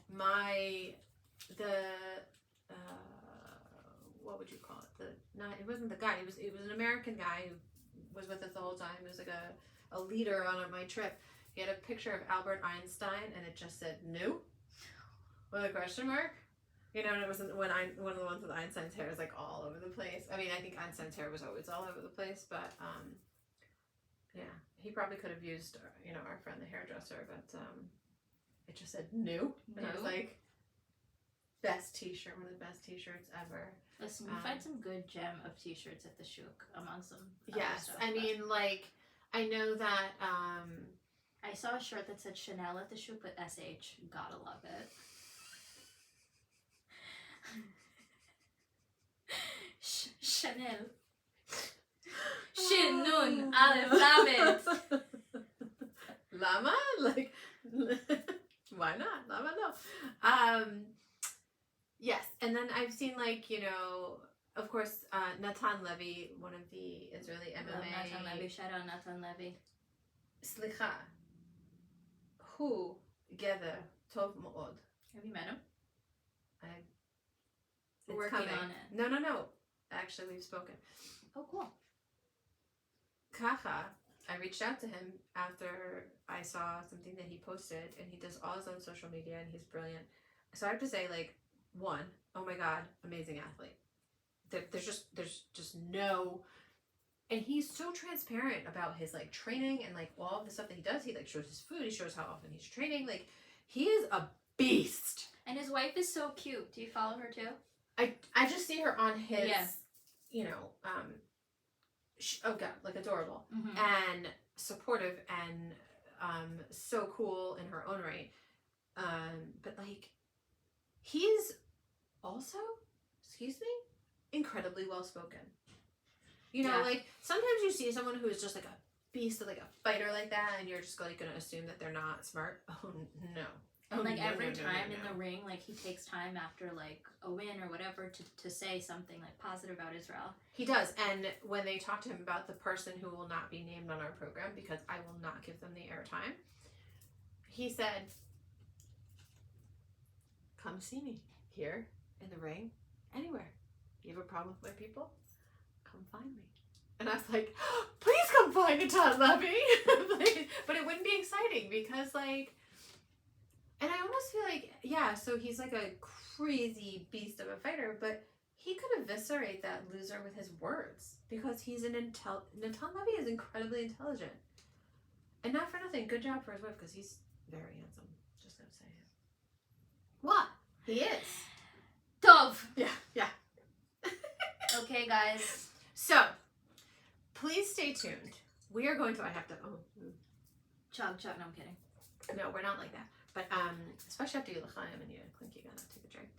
What would you call it? It wasn't the guy. It was an American guy who was with us the whole time. It was like a leader on my trip. He had a picture of Albert Einstein, and it just said "new" with a question mark. You know, and it was one of the ones with Einstein's hair is like all over the place. I mean, I think Einstein's hair was always all over the place, but yeah, he probably could have used our friend the hairdresser, but it just said "new," and I was New. like, best T-shirt, one of the best T-shirts ever. Listen, we find some good gem of T-shirts at the shuk among some. other Yes, stuff, I but mean, like, I know that I saw a shirt that said Chanel at the shuk with SH. Gotta love it. Chanel. Shin Nun Aleph Lamed. Lama, like, why not? Lama, no. Yes, and then I've seen like of course, Natan Levy, one of the Israeli Love Natan Levy. MMA. Shout out Natan Levy. Slicha, who together tov mood. Have you met him? It's Working coming. on it. No. Actually, we've spoken. Oh, cool. Kacha, I reached out to him after I saw something that he posted, and he does all his own social media, and he's brilliant. So I have to say, like, one, oh my god, amazing athlete. There's just no, and he's so transparent about his like training and like all of the stuff that he does. He like shows his food. He shows how often he's training. Like, he is a beast. And his wife is so cute. Do you follow her too? I just see her on his, Yeah. oh god, like adorable. Mm-hmm. And supportive and so cool in her own right. But like, he's also, incredibly well spoken. Yeah. Like sometimes you see someone who is just like a beast, like a fighter like that, and you're just like gonna assume that they're not smart. Oh no. And Oh, like no, every no, no, time no, in no. the ring, like he takes time after like a win or whatever to say something like positive about Israel. He does, and when they talk to him about the person who will not be named on our program, because I will not give them the airtime, he said, come see me here in the ring, anywhere. You have a problem with my people? Come find me. And I was like, please come find Natan Levy. But it wouldn't be exciting because like, and I almost feel like, yeah, so he's like a crazy beast of a fighter, but he could eviscerate that loser with his words because he's Natan Levy is incredibly intelligent. And not for nothing, good job for his wife because he's very handsome. Just gonna say it. What? He is. Dove. Yeah. Okay, guys. So, please stay tuned. We are going to, Chug. No, I'm kidding. no, we're not like that. But, especially after you l'chaim and you clink, you gotta take a drink.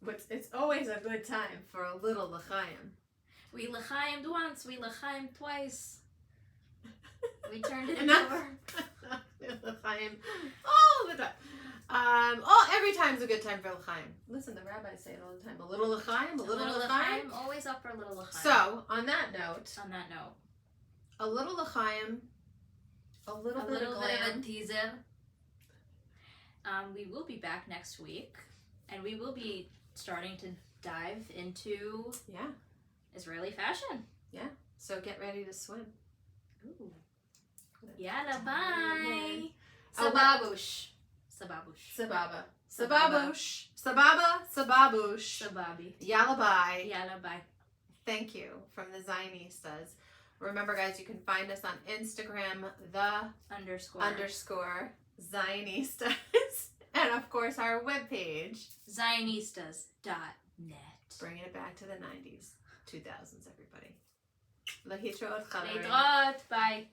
But it's always a good time for a little l'chaim. We l'chaimed once, we l'chaimed twice. We turned it Enough. into L'chaim all the time. Every time's a good time for l'chaim. Listen, the rabbis say it all the time. A little l'chaim, a little l'chaim. Always up for a little l'chaim. So, on that note, a a little l'chaim, a little bit of a teaser. We will be back next week, and we will be starting to dive into Israeli fashion. Yeah. So get ready to swim. Ooh. Yalla, bye. Oh, Sababush. Sababush. Sababa. Sababush. Sababa. Sababush. Sababi. Yalla bye. Yalla, bye. Thank you from the Zionistas. Remember, guys, you can find us on Instagram, the _ Zionistas. And, of course, our webpage. Zionistas.net. Bringing it back to the 90s, 2000s, everybody. Lahitrot. Bye.